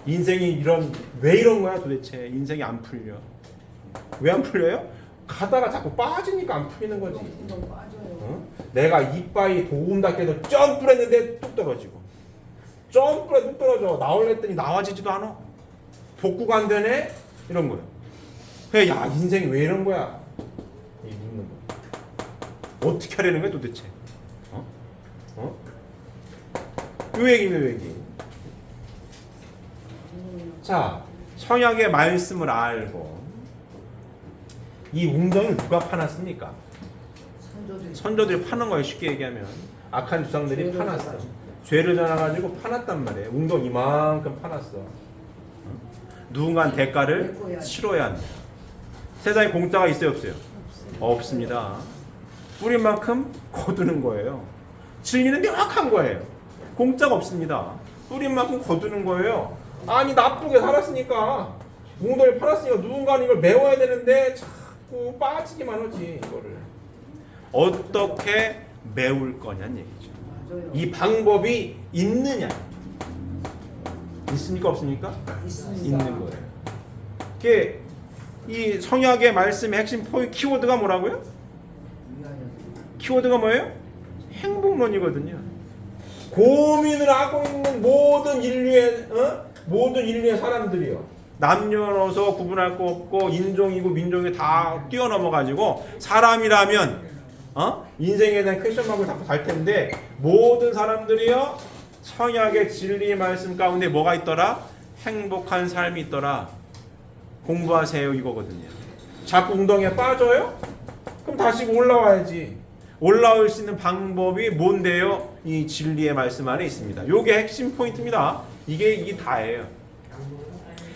인생이 왜 이런 거야 도대체? 인생이 안 풀려. 왜 안 풀려요? 가다가 자꾸 빠지니까 안 풀리는 거지. 내가 이빠이 도움닫게도 점프를 했는데 뚝 떨어지고 점프를 뚝 떨어져. 나올래 했더니 나와지지도 않아. 복구가 안 되네? 이런 거예요. 그래, 야, 인생이 왜 이런 거야? 이 묻는 거. 어떻게 하려는 거야 도대체? 요 얘기는 요 얘기. 자, 성약의 말씀을 알고 이 웅덩이를 누가 파놨습니까? 선조들이 파는 거예요. 쉽게 얘기하면 악한 주상들이 파놨어. 죄를 져놔가지고 파놨단 말이에요. 웅덩이 이만큼 파놨어. 누군가는 대가를 치러야 합니다. 세상에 공짜가 있어요 없어요? 없습니다. 뿌린 만큼 거두는 거예요. 진리는 명확한 거예요. 공짜가 없습니다. 뿌린 만큼 거두는 거예요. 아니 나쁘게 살았으니까 웅덩이 팔았으니까 누군가는 이걸 메워야 되는데 자꾸 빠지기만 하지. 이거를 어떻게 메울 거냐는 얘기죠. 이 방법이 있느냐? 있습니까 없습니까? 있습니다. 있는 거예요. 이게 이 성약의 말씀의 핵심 키워드가 뭐라고요? 키워드가 뭐예요? 행복론이거든요. 고민을 하고 있는 모든 인류의 사람들이요. 남녀노소 구분할 거 없고 인종이고 민족이 다 뛰어넘어가지고 사람이라면 인생에 대한 퀘스천마크를 자꾸 달 텐데 모든 사람들이요 성약의 진리 말씀 가운데 뭐가 있더라? 행복한 삶이 있더라. 공부하세요 이거거든요. 자꾸 웅덩이에 빠져요? 그럼 다시 올라와야지. 올라올 수 있는 방법이 뭔데요? 이 진리의 말씀 안에 있습니다. 요게 핵심 포인트입니다. 이게 다예요.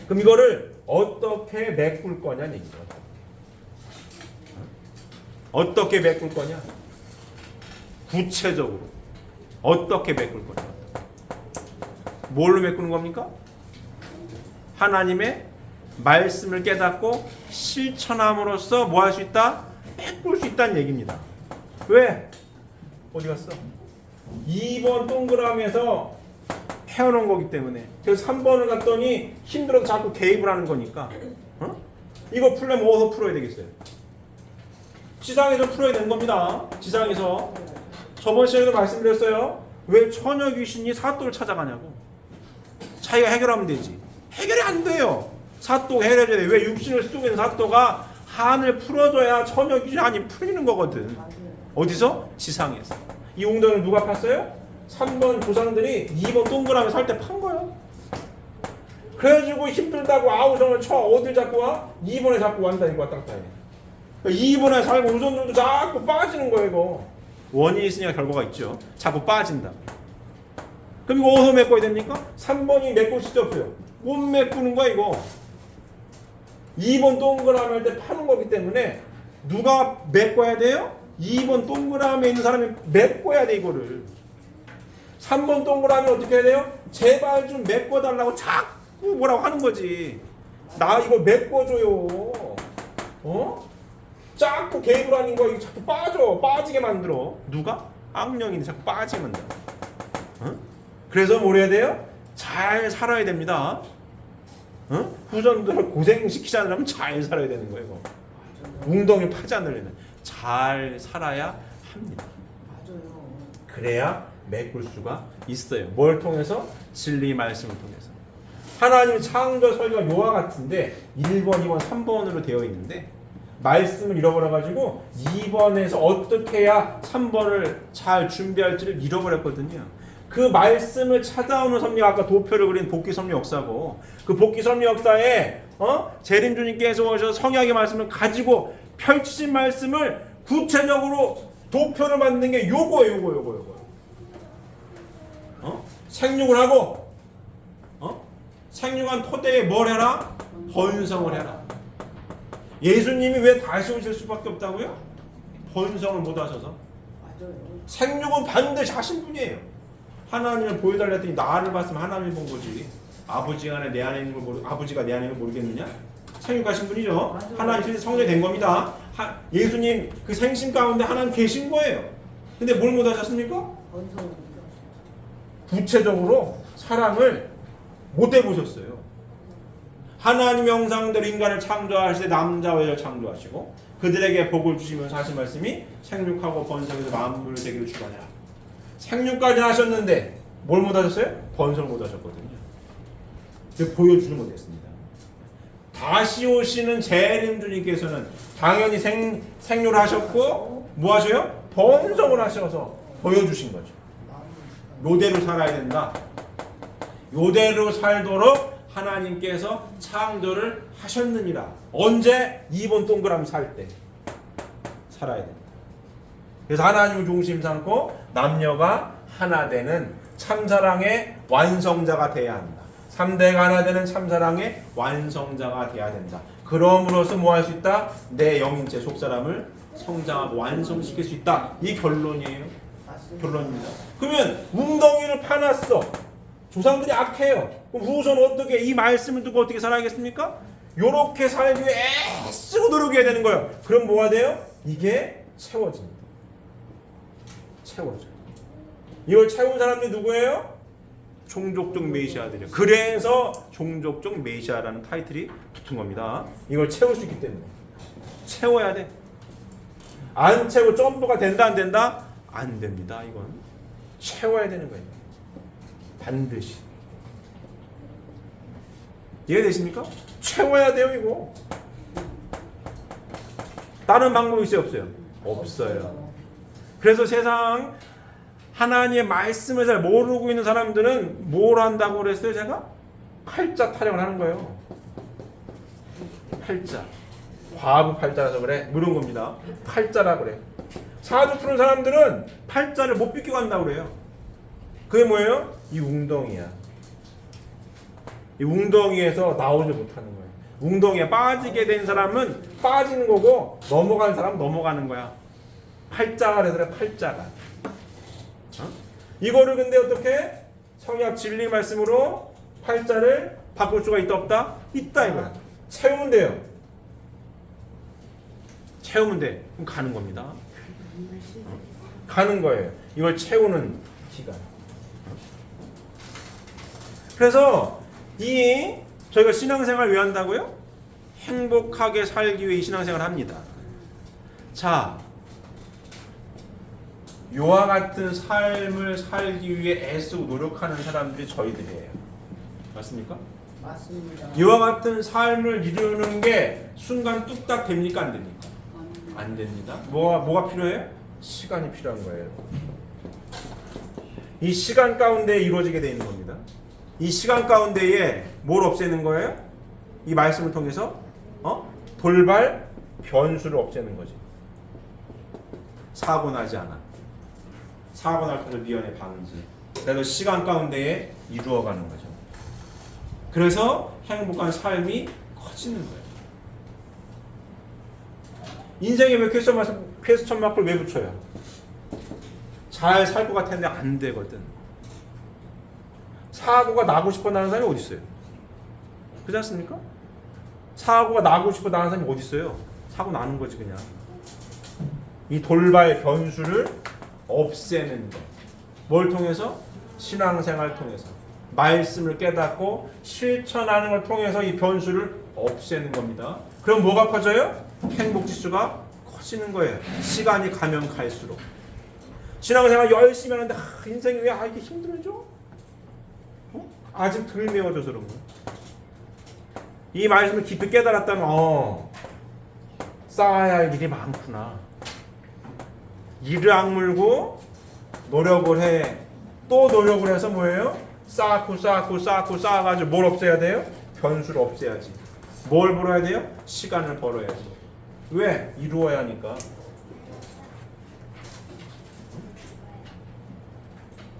그럼 이거를 어떻게 메꿀 거냐는 얘기죠. 어떻게 메꿀 거냐? 구체적으로 어떻게 메꿀 거냐? 뭘로 메꾸는 겁니까? 하나님의 말씀을 깨닫고 실천함으로써 뭐 할 수 있다? 메꿀 수 있다는 얘기입니다. 왜? 어디 갔어? 2번 동그라미에서 태어난 거기 때문에. 그래서 3번을 갔더니 힘들어서 자꾸 개입을 하는 거니까. 이거 풀려면 어디서 풀어야 되겠어요? 지상에서 풀어야 되는 겁니다. 지상에서. 저번 시간에도 말씀드렸어요. 왜 처녀 귀신이 사또를 찾아가냐고. 자기가 해결하면 되지. 해결이 안 돼요. 사또 해결해줘야 돼. 왜 육신을 쓰고 있는 사또가 한을 풀어줘야 처녀 귀신 한이 풀리는 거거든. 어디서? 지상에서. 이 웅덩이를 누가 팠어요? 3번 조상들이 2번 동그라미 살 때 판 거예요. 그래가지고 힘들다고 아우성을 쳐. 어딜 자꾸 와? 2번에 자꾸 완다 이거 왔다 갔다 해. 2번에 살고 우선들도 자꾸 빠지는 거예요 이거. 원인이 있으니까 결과가 있죠. 자꾸 빠진다. 그럼 이거 어디서 메꿔야 됩니까? 3번이 메꿀 수 없어요. 못 메꾸는 거야 이거. 2번 동그라미 할 때 파는 거기 때문에 누가 메꿔야 돼요? 2번 동그라미에 있는 사람이 메꿔야 돼 이거를. 3번 동그라미 어떻게 해야 돼요? 제발 좀 메꿔달라고 자꾸 뭐라고 하는 거지. 나 이거 메꿔줘요. 자꾸 개입을 하는 거 이거 자꾸 빠지게 만들어. 누가? 악령인데 자꾸 빠지게 만들어. 그래서 뭘 해야 돼요? 잘 살아야 됩니다. 후손들을 고생시키지 않으려면 잘 살아야 되는 거예요. 이거. 웅덩이 파지 않으려면 잘 살아야 합니다. 맞아요. 그래야 메꿀 수가 있어요. 뭘 통해서? 진리 말씀을 통해서. 하나님 창조 설계가 요와 같은데 1번, 2번, 3번으로 되어 있는데 말씀을 잃어버려가지고 2번에서 어떻게 해야 3번을 잘 준비할지를 잃어버렸거든요. 그 말씀을 찾아오는 섭리가 아까 도표를 그린 복귀 섭리 역사고, 그 복귀 섭리 역사에 재림주님께서 오셔서 성약의 말씀을 가지고 펼치신 말씀을 구체적으로 도표를 만든 게 요거예요. 생육을 하고 생육한 토대에 뭘 해라? 번성을 해라. 예수님이 왜 다시 오실 수밖에 없다고요? 번성을 못 하셔서. 맞아요. 생육은 반드시 하신 분이에요. 하나님을 보여달라 했더니 나를 봤으면 하나님을 본 거지. 아버지가 내 안에 있는 걸 아버지가 내 안에 있는 걸 모르겠느냐? 생육하신 분이죠. 맞아요. 하나님 성령이 된 겁니다. 예수님 그 생신 가운데 하나님 계신 거예요. 근데 뭘 못 하셨습니까? 번성입니다. 구체적으로 사랑을 못 해보셨어요. 하나님의 형상대로 인간을 창조하실 때 남자와 여자를 창조하시고 그들에게 복을 주시면서 하신 말씀이 생육하고 번성해서 만물을 세계로 주관해라. 생육까지 하셨는데 뭘 못 하셨어요? 번성을 못 하셨거든요. 그래서 보여주지 못했습니다. 다시 오시는 재림주님께서는 당연히 생육을 하셨고 뭐 하셔요? 번성을 하셔서 보여주신 거죠. 요대로 살아야 된다. 요대로 살도록 하나님께서 창조를 하셨느니라. 언제? 2번 동그라미 살 때 살아야 된다. 그래서 하나님을 중심 삼고 남녀가 하나 되는 참사랑의 완성자가 돼야 한다. 3대가 하나 되는 참사랑의 완성자가 돼야 된다. 그럼으로써 뭐 할 수 있다? 내 영인체 속사람을 성장하고 완성시킬 수 있다. 이 결론이에요. 결론입니다. 그러면 웅덩이를 파놨어. 조상들이 악해요. 그럼 후손은 어떻게 이 말씀을 듣고 어떻게 살아야겠습니까? 요렇게 살기 위해 애쓰고 노력해야 되는 거예요. 그럼 뭐가 돼요? 이게 채워집니다. 채워져요. 이걸 채운 사람들이 누구예요? 종족적 메시아들이에요. 그래서 종족적 메시아라는 타이틀이 붙은 겁니다. 이걸 채울 수 있기 때문에 채워야 돼. 안 채고 점프가 된다 안 된다? 안 됩니다. 이건 채워야 되는 거예요. 반드시. 이해되십니까? 채워야 돼요 이거. 다른 방법이 있어요 없어요? 없어요. 그래서 세상 하나님의 말씀을 잘 모르고 있는 사람들은 뭘 한다고 그랬어요 제가? 팔자 타령을 하는 거예요. 팔자. 과부 팔자라서 그래. 그런 겁니다. 팔자라 그래. 사주 푸는 사람들은 팔자를 못 비끼고 한다고 그래요. 그게 뭐예요? 이 웅덩이야. 이 웅덩이에서 나오지 못하는 거예요. 웅덩이에 빠지게 된 사람은 빠지는 거고 넘어가는 사람은 넘어가는 거야. 팔자가 그래 팔자가. 이거를 근데 어떻게? 성약 진리 말씀으로 팔자를 바꿀 수가 있다 없다? 있다 이거야. 채우면 돼요. 채우면 돼. 그럼 가는 겁니다. 가는 거예요. 이걸 채우는 기간. 그래서 저희가 신앙생활 왜 한다고요? 행복하게 살기 위해 이 신앙생활을 합니다. 자, 이와 같은 삶을 살기 위해 애쓰고 노력하는 사람들이 저희들이에요. 맞습니까? 맞습니다. 이와 같은 삶을 이루는 게 순간 뚝딱 됩니까? 안 됩니까? 안 됩니다. 뭐가 필요해요? 시간이 필요한 거예요. 이 시간 가운데 이루어지게 되어 있는 겁니다. 이 시간 가운데에 뭘 없애는 거예요? 이 말씀을 통해서 돌발 변수를 없애는 거지. 사고 나지 않아. 사고 날 때도 미연의 방지. 그래서 시간 가운데에 이루어가는 거죠. 그래서 행복한 삶이 커지는 거예요. 인생에 왜 퀘스천 마크를 왜 붙여요? 잘 살 것 같았는데 안 되거든. 사고가 나고 싶어 나는 사람이 어디 있어요? 그렇지 않습니까? 사고가 나고 싶어 나는 사람이 어디 있어요? 사고 나는 거지 그냥. 이 돌발 변수를 없애는 것. 뭘 통해서? 신앙생활 통해서. 말씀을 깨닫고 실천하는 걸 통해서 이 변수를 없애는 겁니다. 그럼 뭐가 커져요? 행복지수가 커지는 거예요. 시간이 가면 갈수록. 신앙생활 열심히 하는데 인생이 왜 이렇게 힘들어져? 아직 덜 메워져서 그런 거예요. 이 말씀을 깊이 깨달았다면 쌓아야 할 일이 많구나. 이를 악물고 노력을 해. 또 노력을 해서 뭐예요? 쌓아가지고 뭘 없애야 돼요? 변수를 없애야지. 뭘 벌어야 돼요? 시간을 벌어야지. 왜? 이루어야 하니까.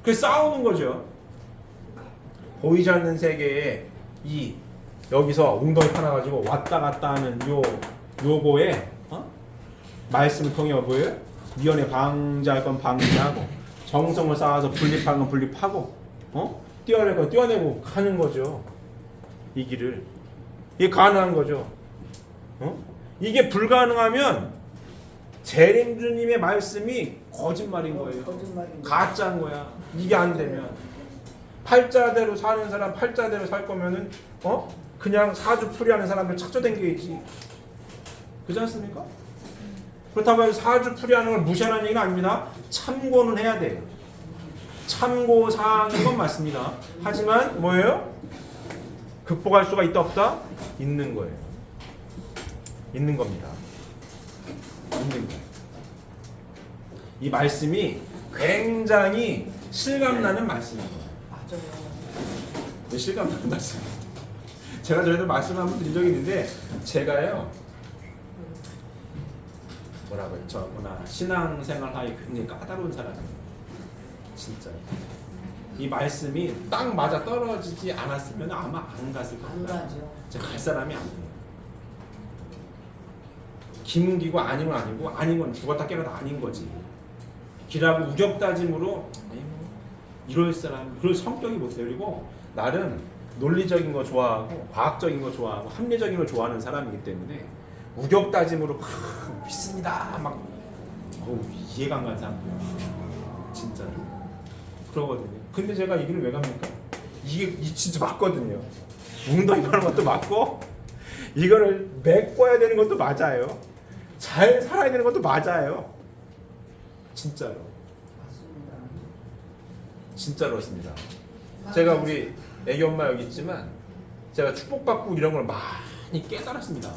그래서 싸우는 거죠. 보이지 않는 세계에 이 여기서 웅덩이 하나 가지고 왔다 갔다 하는 요거에 말씀을 통해 뭐예요? 미연에 방지할 건 방지하고 정성을 쌓아서 분립할 건 분립하고 떼어낼 건 떼어내고 가는 거죠. 이 길을. 이게 가능한 거죠. 이게 불가능하면 재림주님의 말씀이 거짓말인 거예요. 거짓말인 거. 가짜인 거야. 이게 안 되면 팔자대로 사는 사람 팔자대로 살 거면은 그냥 사주풀이하는 사람들 찾아다니겠지. 그렇지 않습니까? 그렇다고 해서 사주풀이하는 걸 무시하는 얘기는 아닙니다. 참고는 해야 돼요. 참고 사항인 건 맞습니다. 하지만 뭐예요? 극복할 수가 있다 없다? 있는 거예요. 있는 겁니다. 있는 거예요. 이 말씀이 굉장히 실감나는 말씀이에요. 맞아요. 실감나는 말씀입니다. 제가 저희도 말씀 한번 드린 적이 있는데 제가요 뭐라고 했죠? 신앙생활 하기 굉장히 까다로운 사람이에요. 진짜 이 말씀이 딱 맞아 떨어지지 않았으면 아마 안 갔을 안 겁니다. 가죠. 제가 갈 사람이 아니에요. 기문기고 아니면 아니고 아닌 건 죽었다 깨어나도 아닌 거지. 기라고 우격다짐으로 이럴 사람 그럴 성격이 못 돼요. 그리고 나름 논리적인 거 좋아하고 과학적인 거 좋아하고 합리적인 거 좋아하는 사람이기 때문에 우격다짐으로 막 믿습니다 막 이해가 안 가는 사람들 진짜로 그러거든요. 근데 제가 이 길을 왜 갑니까? 이게 진짜 맞거든요. 웅덩이 파는 것도 맞고 이거를 메꿔야 되는 것도 맞아요. 잘 살아야 되는 것도 맞아요. 진짜로. 맞습니다. 진짜로 그렇습니다. 제가 우리 애기 엄마 여기 있지만 제가 축복받고 이런 걸 많이 깨달았습니다.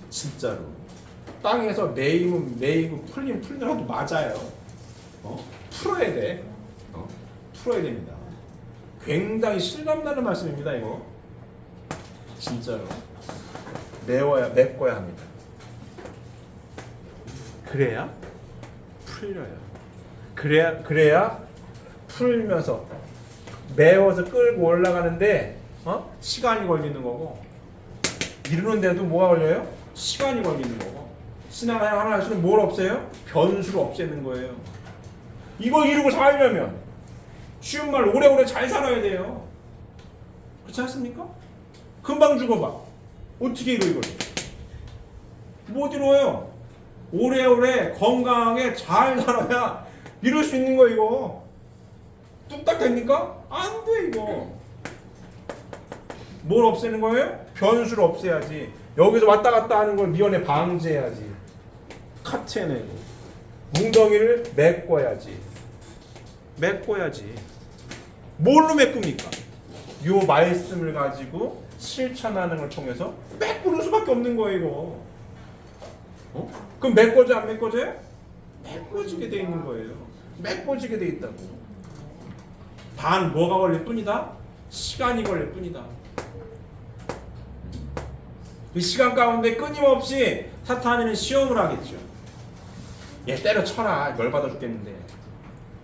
진짜로. 땅에서 내 힘은 풀리더라도 맞아요. 풀어야 돼. 풀어야 됩니다. 굉장히 실감나는 말씀입니다. 이거 진짜로 메꿔야 합니다. 그래야 풀려요. 그래야 풀면서 메워서 끌고 올라가는데 시간이 걸리는 거고 이루는데도 뭐가 걸려요? 시간이 걸리는 거고 신앙을 하나 할수록 뭘 없애요? 변수를 없애는 거예요. 이거 이루고 살려면 쉬운 말로 오래오래 잘 살아야 돼요. 그렇지 않습니까? 금방 죽어봐. 어떻게 이뤄 이걸? 못 이루어요. 오래오래 건강하게 잘 살아야 이룰 수 있는 거 이거. 뚝딱 됩니까? 안 돼 이거. 뭘 없애는 거예요? 변수를 없애야지. 여기서 왔다 갔다 하는 걸 미연에 방지해야지. 카트해내고 웅덩이를 메꿔야지. 뭘로 메꿉니까? 요 말씀을 가지고 실천하는 걸 통해서 메꾸는 수밖에 없는 거예요 이거. 그럼 메꿔져 안 메꿔져요? 메꿔지게 돼 있는 거예요. 메꿔지게 돼 있다고. 단 뭐가 걸릴 뿐이다? 시간이 걸릴 뿐이다. 그 시간 가운데 끊임없이 사탄이는 시험을 하겠죠. 얘 때려쳐라. 열받아 죽겠는데.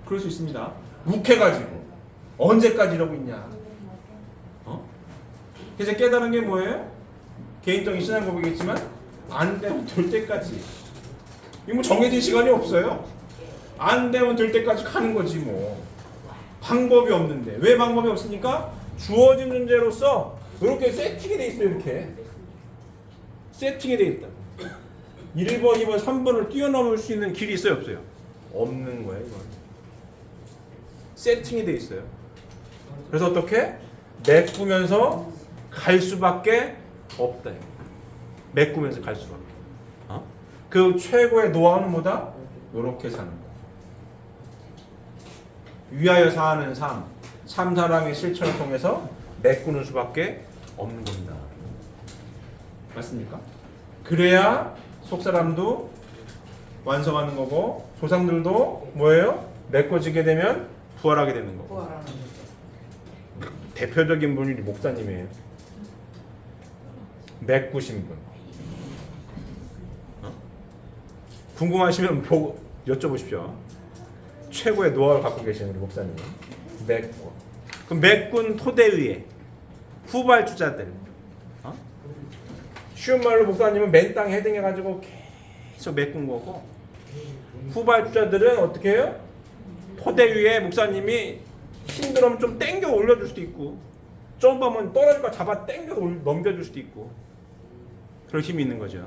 그럴 수 있습니다. 욱해가지고 언제까지 이러고 있냐. 그래서 깨달은 게 뭐예요? 개인적인 신앙 고백이겠지만 안 되면 될 때까지. 이거 뭐 정해진 시간이 없어요. 안 되면 될 때까지 가는 거지 뭐. 방법이 없는데. 왜 방법이 없습니까? 주어진 존재로서 이렇게 세팅이 돼 있어요. 이렇게 세팅이 돼 있다. 1번, 2번, 3번을 뛰어넘을 수 있는 길이 있어요? 없어요? 없는 거예요. 이건. 세팅이 돼 있어요. 그래서 어떻게? 메꾸면서 갈 수밖에 없다. 메꾸면서 갈 수밖에. 그 최고의 노하우는 뭐다? 이렇게 사는 거. 위하여 사는 삶, 참사랑의 실천을 통해서 메꾸는 수밖에 없는 겁니다. 맞습니까? 그래야 속사람도 완성하는 거고 조상들도 뭐예요? 메꿔지게 되면 부활하게 되는 거고. 부활하는 거죠. 대표적인 분이 목사님이에요. 메꾸신 분. 궁금하시면 보고 여쭤보십시오. 최고의 노하우를 갖고 계시는 우리 목사님. 메꿔. 그 메꾼 토대 위에 후발주자들. 쉬운 말로 목사님은 맨 땅에 헤딩해가지고 계속 메꾼 거고, 후발주자들은 어떻게 해요? 토대 위에 목사님이 힘들면 좀 땡겨 올려줄 수도 있고, 좀 보면 떨어질까 잡아 땡겨 넘겨줄 수도 있고, 그런 힘이 있는 거죠.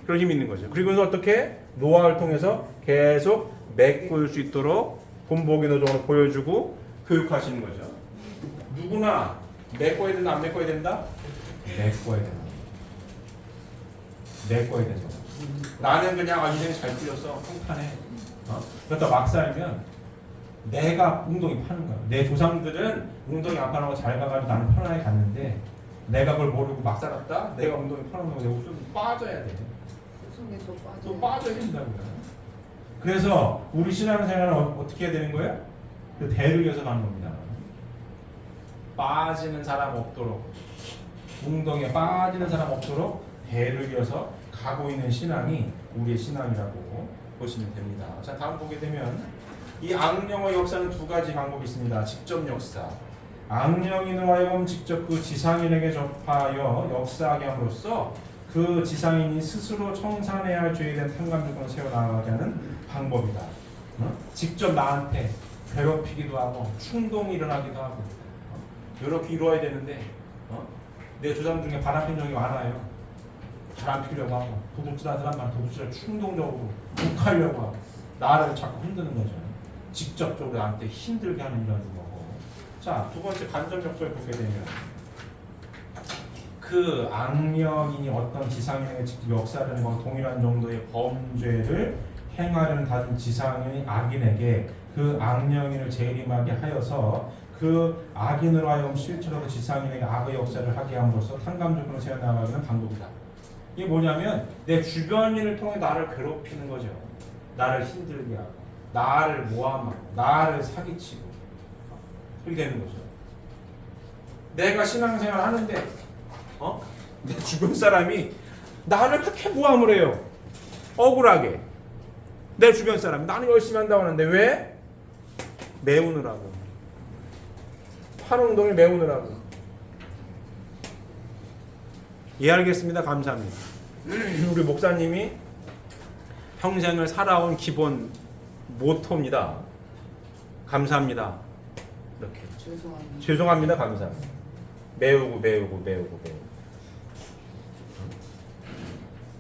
그런 힘이 있는 거죠. 그리고 어떻게 노하우를 통해서 계속 메꿀 수 있도록 본보기 노정을 보여주고 교육하시는 거죠. 누구나 메꿔야 된다, 안 메꿔야 된다? 메꿔야 된다. 메꿔야 된다. 나는 그냥 인생이 잘 풀렸어, 평판해. 그러다 막살면 내가 웅덩이 파는 거야. 내 조상들은 웅덩이 안 파는 거 잘 가가지고 나는 편안하게 갔는데, 내가 그걸 모르고 막 살았다? 내가 웅덩이 파는 거 내가 우선 빠져야 돼. 속에 또 빠져야 된다고요. 그래서 우리 신앙생활은 어떻게 해야 되는 거예요? 그 대를 이어서 가는 겁니다. 빠지는 사람 없도록, 웅덩이에 빠지는 사람 없도록 대를 이어서 가고 있는 신앙이 우리의 신앙이라고 보시면 됩니다. 자, 다음 보게 되면 이 악령의 역사는 두 가지 방법이 있습니다. 직접 역사. 악령인으로 하여금 직접 그 지상인에게 접하여 역사하게 함으로써 그 지상인이 스스로 청산해야 할 죄에 대한 탕감주권을 세워나가게 하는 방법이다. 직접 나한테 괴롭히기도 하고 충동이 일어나기도 하고 이렇게 이루어야 되는데 내 조상 중에 바람핀 적이 많아요. 바람 피려고 하고 도둑질하는 사람만 도둑질을 충동적으로 욱하려고 하고 나를 자꾸 흔드는 거죠. 직접적으로 나한테 힘들게 하는 이런 거고. 자, 두 번째 간접 역설을 보게 되면 그 악령인이 어떤 지상인에게 직접 역사하는 것과 동일한 정도의 범죄를 행하려는 다른 지상인 악인에게 그 악령인을 재림하게 하여서 그 악인으로 하여금 실제로 지상인에게 악의 역사를 하게 함으로써 탕감주권을 세워나가는 방법이다. 이게 뭐냐면 내 주변인을 통해 나를 괴롭히는 거죠. 나를 힘들게 하고 나를 모함하고 나를 사기치고 이렇게 되는 거죠. 내가 신앙생활 하는데 내 주변 사람이 나를 그렇게 모함을 해요. 억울하게. 내 주변 사람이 나는 열심히 한다고 하는데 왜? 메우느라고. 파농동을 메우느라고. 이해하겠습니다. 감사합니다. 우리 목사님이 평생을 살아온 기본 모토입니다. 감사합니다. 이렇게. 죄송합니다. 감사합니다. 메우고.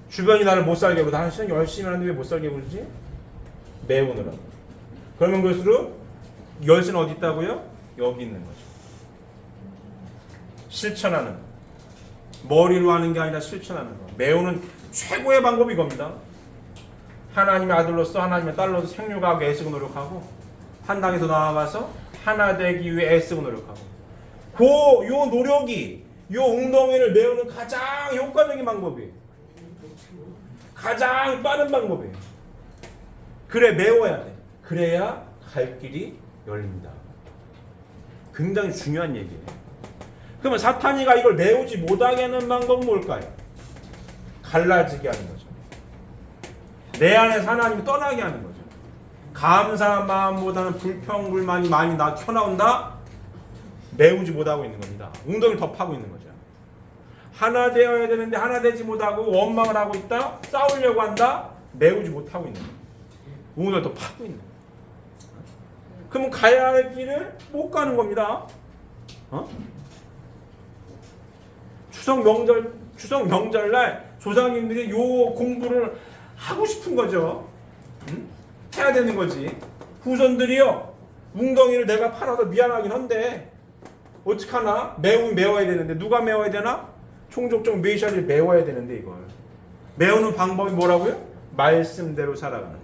주변이 나를 못 살게 하고 나는 신앙 열심히 하는데 왜 못 살게 해주지? 메우느라고. 그러면 그럴수록 열쇠는 어디 있다고요? 여기 있는 거죠. 실천하는 거. 머리로 하는 게 아니라 실천하는 거. 메우는 최고의 방법이 이겁니다. 하나님의 아들로서 하나님의 딸로서 생육하고 애쓰고 노력하고 한 단계 더 나아가서 하나 되기 위해 애쓰고 노력하고 요 노력이 요 웅덩이를 메우는 가장 효과적인 방법이에요. 가장 빠른 방법이에요. 그래 메워야 돼. 그래야 갈 길이 열립니다. 굉장히 중요한 얘기예요. 그러면 사탄이가 이걸 메우지 못하게 하는 방법은 뭘까요? 갈라지게 하는 거죠. 내 안에서 하나님이 떠나게 하는 거죠. 감사한 마음보다는 불평불만이 많이 튀어나온다? 메우지 못하고 있는 겁니다. 웅덩이를 더 파고 있는 거죠. 하나 되어야 되는데 하나 되지 못하고 원망을 하고 있다? 싸우려고 한다? 메우지 못하고 있는 거예요. 웅덩이를 더 파고 있는 거예요. 그럼 가야 할 길을 못 가는 겁니다. 추석 명절날 조상님들이 요 공부를 하고 싶은 거죠. 해야 되는 거지. 후손들이요. 웅덩이를 내가 팔아서 미안하긴 한데 어떡하나? 메워야 되는데 누가 메워야 되나? 총족적 메시아를 메워야 되는데 이걸. 메우는 방법이 뭐라고요? 말씀대로 살아가는 거.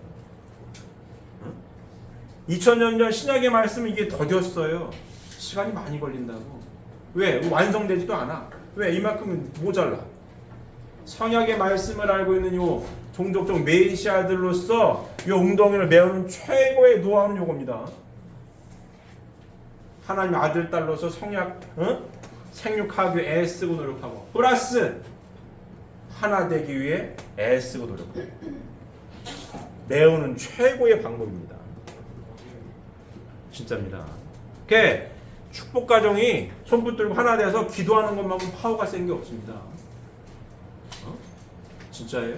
2000년 전 신약의 말씀은 이게 더뎠어요. 시간이 많이 걸린다고. 왜? 완성되지도 않아. 왜? 이만큼은 모자라. 성약의 말씀을 알고 있는 요 종족적 메시아들로서 요 웅덩이를 메우는 최고의 노하우는 요겁니다. 하나님 아들 딸로서 성약 생육하기 위해 애쓰고 노력하고 플러스 하나 되기 위해 애쓰고 노력하고 메우는 최고의 방법입니다. 진짜입니다. 그게 축복 가정이 손 붙들고 하나 돼서 기도하는 것만큼 파워가 센 게 없습니다. 진짜예요?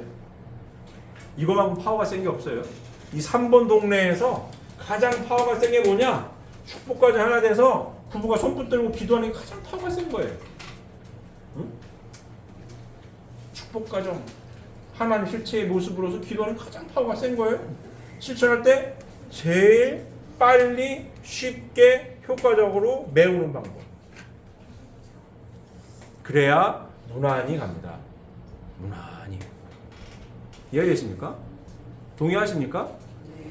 이거만큼 파워가 센 게 없어요. 이 3번 동네에서 가장 파워가 센 게 뭐냐? 축복 가정 하나 돼서 부부가 손 붙들고 기도하는 게 가장 파워가 센 거예요. 응? 축복 가정 하나님 실체의 모습으로서 기도하는 게 가장 파워가 센 거예요. 실천할 때 제일 빨리 쉽게 효과적으로 메우는 방법. 그래야 무난히 갑니다. 무난히. 이해되십니까? 동의하십니까?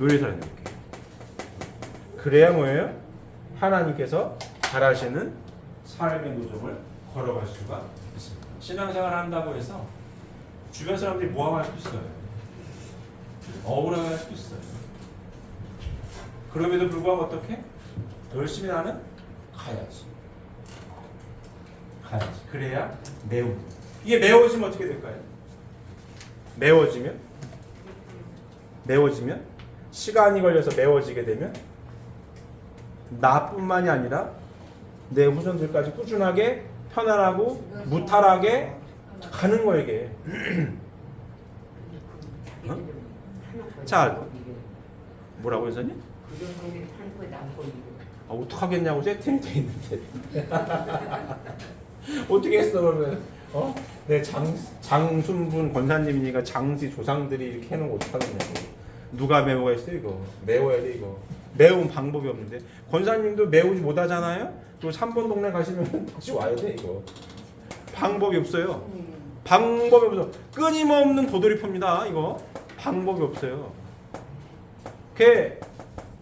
요리 설명드릴게요. 그래야 뭐예요? 하나님께서 잘하시는 삶의 도정을 걸어갈 수가 있습니다. 신앙생활 한다고 해서 주변 사람들이 모함할 수도 있어요. 억울할 수도 있어요. 그럼에도 불구하고 어떻게? 열심히 나는 가야지. 가야지. 그래야 메우. 이게 메워지면 어떻게 될까요? 메워지면 시간이 걸려서 메워지게 되면 나뿐만이 아니라 내 후손들까지 꾸준하게 편안하고 무탈하게 가는 거예요 이게. 자, 뭐라고 선생님? 어떡하겠냐고 세팅돼 있는데 어떻게 했어 그러면 내 장순분 권사님이니까 장씨 조상들이 이렇게 해놓은 거 어떡하겠냐고. 누가 메워겠어요 이거. 메워야 돼 이거. 메운 방법이 없는데 권사님도 메우지 못하잖아요. 또 3번 동네 가시면 다시 와야 돼 이거. 방법이 없어요. 방법이 없어. 끊임없는 도돌이표입니다 이거. 방법이 없어요. 그게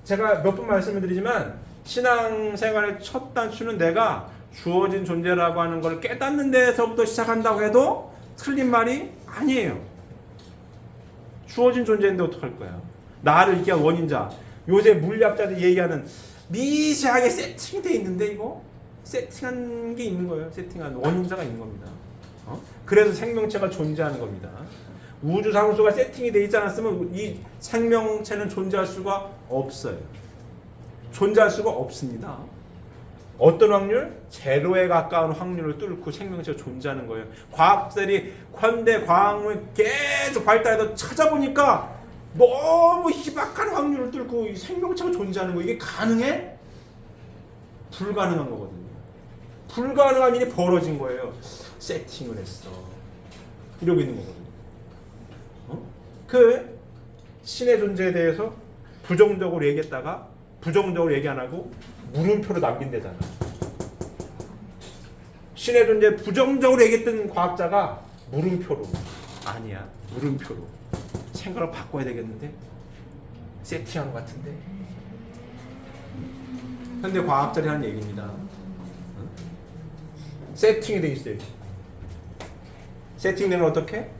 제가 몇 번 말씀을 드리지만 신앙생활의 첫 단추는 내가 주어진 존재라고 하는 걸 깨닫는 데서부터 시작한다고 해도 틀린 말이 아니에요. 주어진 존재인데 어떡할 거야. 나를 이렇게 한 원인자. 요새 물리학자들이 얘기하는 미세하게 세팅되어 있는데 이거 세팅한 게 있는 거예요. 세팅한 원인자가 있는 겁니다. 그래서 생명체가 존재하는 겁니다. 우주 상수가 세팅이 되어 있지 않았으면 이 생명체는 존재할 수가 없어요. 존재할 수가 없습니다. 어떤 확률? 제로에 가까운 확률을 뚫고 생명체가 존재하는 거예요. 과학자들이 현대 과학을 계속 발달해서 찾아보니까 너무 희박한 확률을 뚫고 이 생명체가 존재하는 거예요. 이게 가능해? 불가능한 거거든요. 불가능한 일이 벌어진 거예요. 세팅을 했어. 이러고 있는 거거든요. 그 신의 존재에 대해서 부정적으로 얘기했다가 부정적으로 얘기 안 하고 물음표로 남긴대잖아. 신의 존재 부정적으로 얘기했던 과학자가 물음표로 아니야. 물음표로 생각을 바꿔야 되겠는데 세팅한 것 같은데. 현대 과학자들이 하는 얘기입니다. 세팅이 돼 있어요. 세팅되면 어떻게?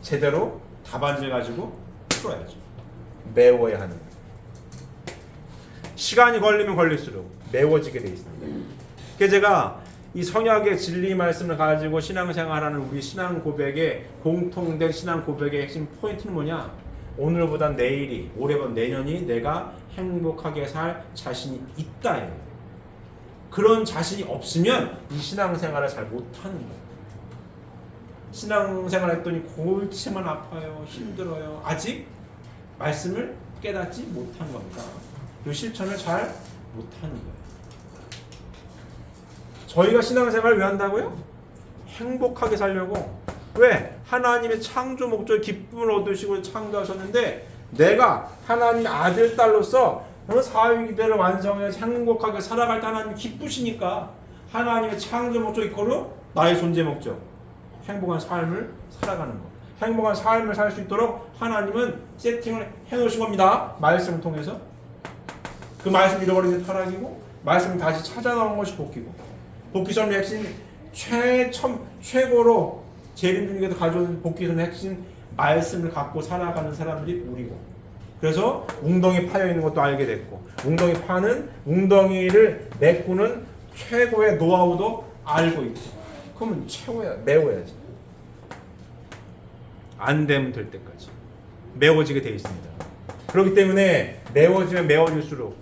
제대로 답안지를 가지고 풀어야죠. 메워야 하는 거예요. 시간이 걸리면 걸릴수록 메워지게 돼 있습니다. 그래서 제가 이 성약의 진리 말씀을 가지고 신앙생활하는 우리 신앙 고백의 공통된 신앙 고백의 핵심 포인트는 뭐냐? 오늘보다 내일이, 올해보다 내년이 내가 행복하게 살 자신이 있다예요. 그런 자신이 없으면 이 신앙생활을 잘 못하는 거예요. 신앙생활 했더니 골치만 아파요. 힘들어요. 아직 말씀을 깨닫지 못한 겁니다. 이 실천을 잘 못하는 거예요. 저희가 신앙생활을 왜 한다고요? 행복하게 살려고. 왜? 하나님의 창조 목적의 기쁨을 얻으시고 창조하셨는데 내가 하나님 아들 딸로서 사회기대를 완성해서 행복하게 살아갈 때 하나님이 기쁘시니까 하나님의 창조 목적 이거로 나의 존재 목적 행복한 삶을 살아가는 것. 행복한 삶을 살 수 있도록 하나님은 세팅을 해놓으신 겁니다. 말씀을 통해서. 그 말씀 잃어버린 게 타락이고 말씀 다시 찾아 나온 것이 복귀고 복귀 설명의 핵심 최고로 재림중에도 가져온 복귀선의 핵심 말씀을 갖고 살아가는 사람들이 우리고, 그래서 웅덩이 파여 있는 것도 알게 됐고, 웅덩이 파는 웅덩이를 메꾸는 최고의 노하우도 알고 있고, 그러면 최고야 메워야지. 안 되면 될 때까지 메워지게 돼 있습니다. 그렇기 때문에 메워지면 메워질수록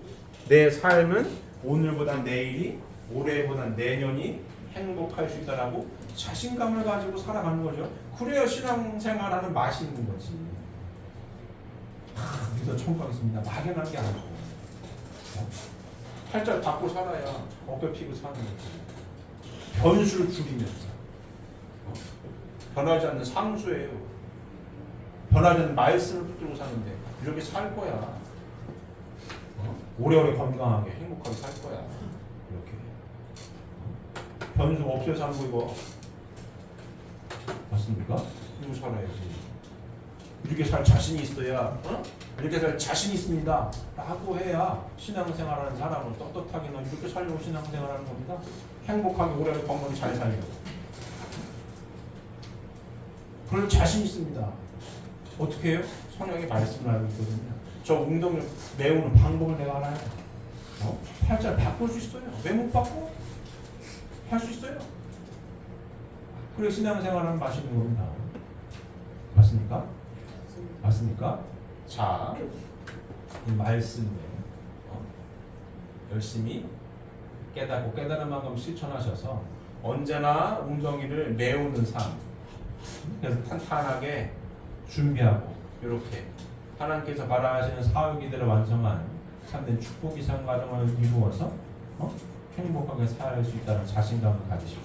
내 삶은 오늘보다 내일이, 올해보다 내년이 행복할 수 있다라고 자신감을 가지고 살아가는 거죠. 그래야 신앙생활하는 맛이 있는 거지. 믿어 천국 가겠습니다. 막연한 게 아니고, 팔자를 닫고 살아야 어깨 피고 사는 거지. 변수를 줄이면서 변하지 않는 상수예요. 변하지 않는 말씀을 붙들고 사는데 이렇게 살 거야. 오래오래 건강하게 행복하게 살 거야. 이렇게 변수 없어서 안 보이고, 맞습니까? 이거 살아야지. 이렇게 살 자신이 있어야, 이렇게 살 자신 있습니다 라고 해야 신앙생활하는 사람은 떳떳하게 너 이렇게 살려고 신앙생활하는 겁니다. 행복하게 오래오래 건강하게 잘 살려고. 그럴 자신 있습니다. 어떻게 해요? 성령의 말씀을 알고 있거든요. 저 웅덩이를 메우는 방법을 내가 알아요. 팔자를 바꿀 수 있어요. 왜 못 바꿔? 할 수 있어요. 그래 신앙생활하는 맛이 있는 겁니다. 맞습니까? 맞습니까? 자, 이 말씀을 열심히 깨닫고 깨달은 만큼 실천하셔서 언제나 웅덩이를 메우는 삶, 그래서 탄탄하게 준비하고 이렇게 하나님께서 바라시는 사역이들을 완성한 참된 축복의 삶 과정을 이루어서 행복하게 살 수 있다는 자신감을 가지시고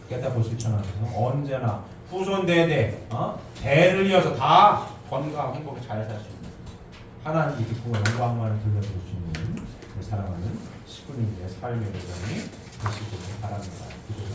깨닫고 실천하면서 언제나 후손대대 대를 이어서 다 건강하고 행복하게 잘 살 수 있는 하나님의 기쁨과 영광만을 들려줄 수 있는 사랑하는 19인의 삶의 여정이 되시길 바랍니다. 기도를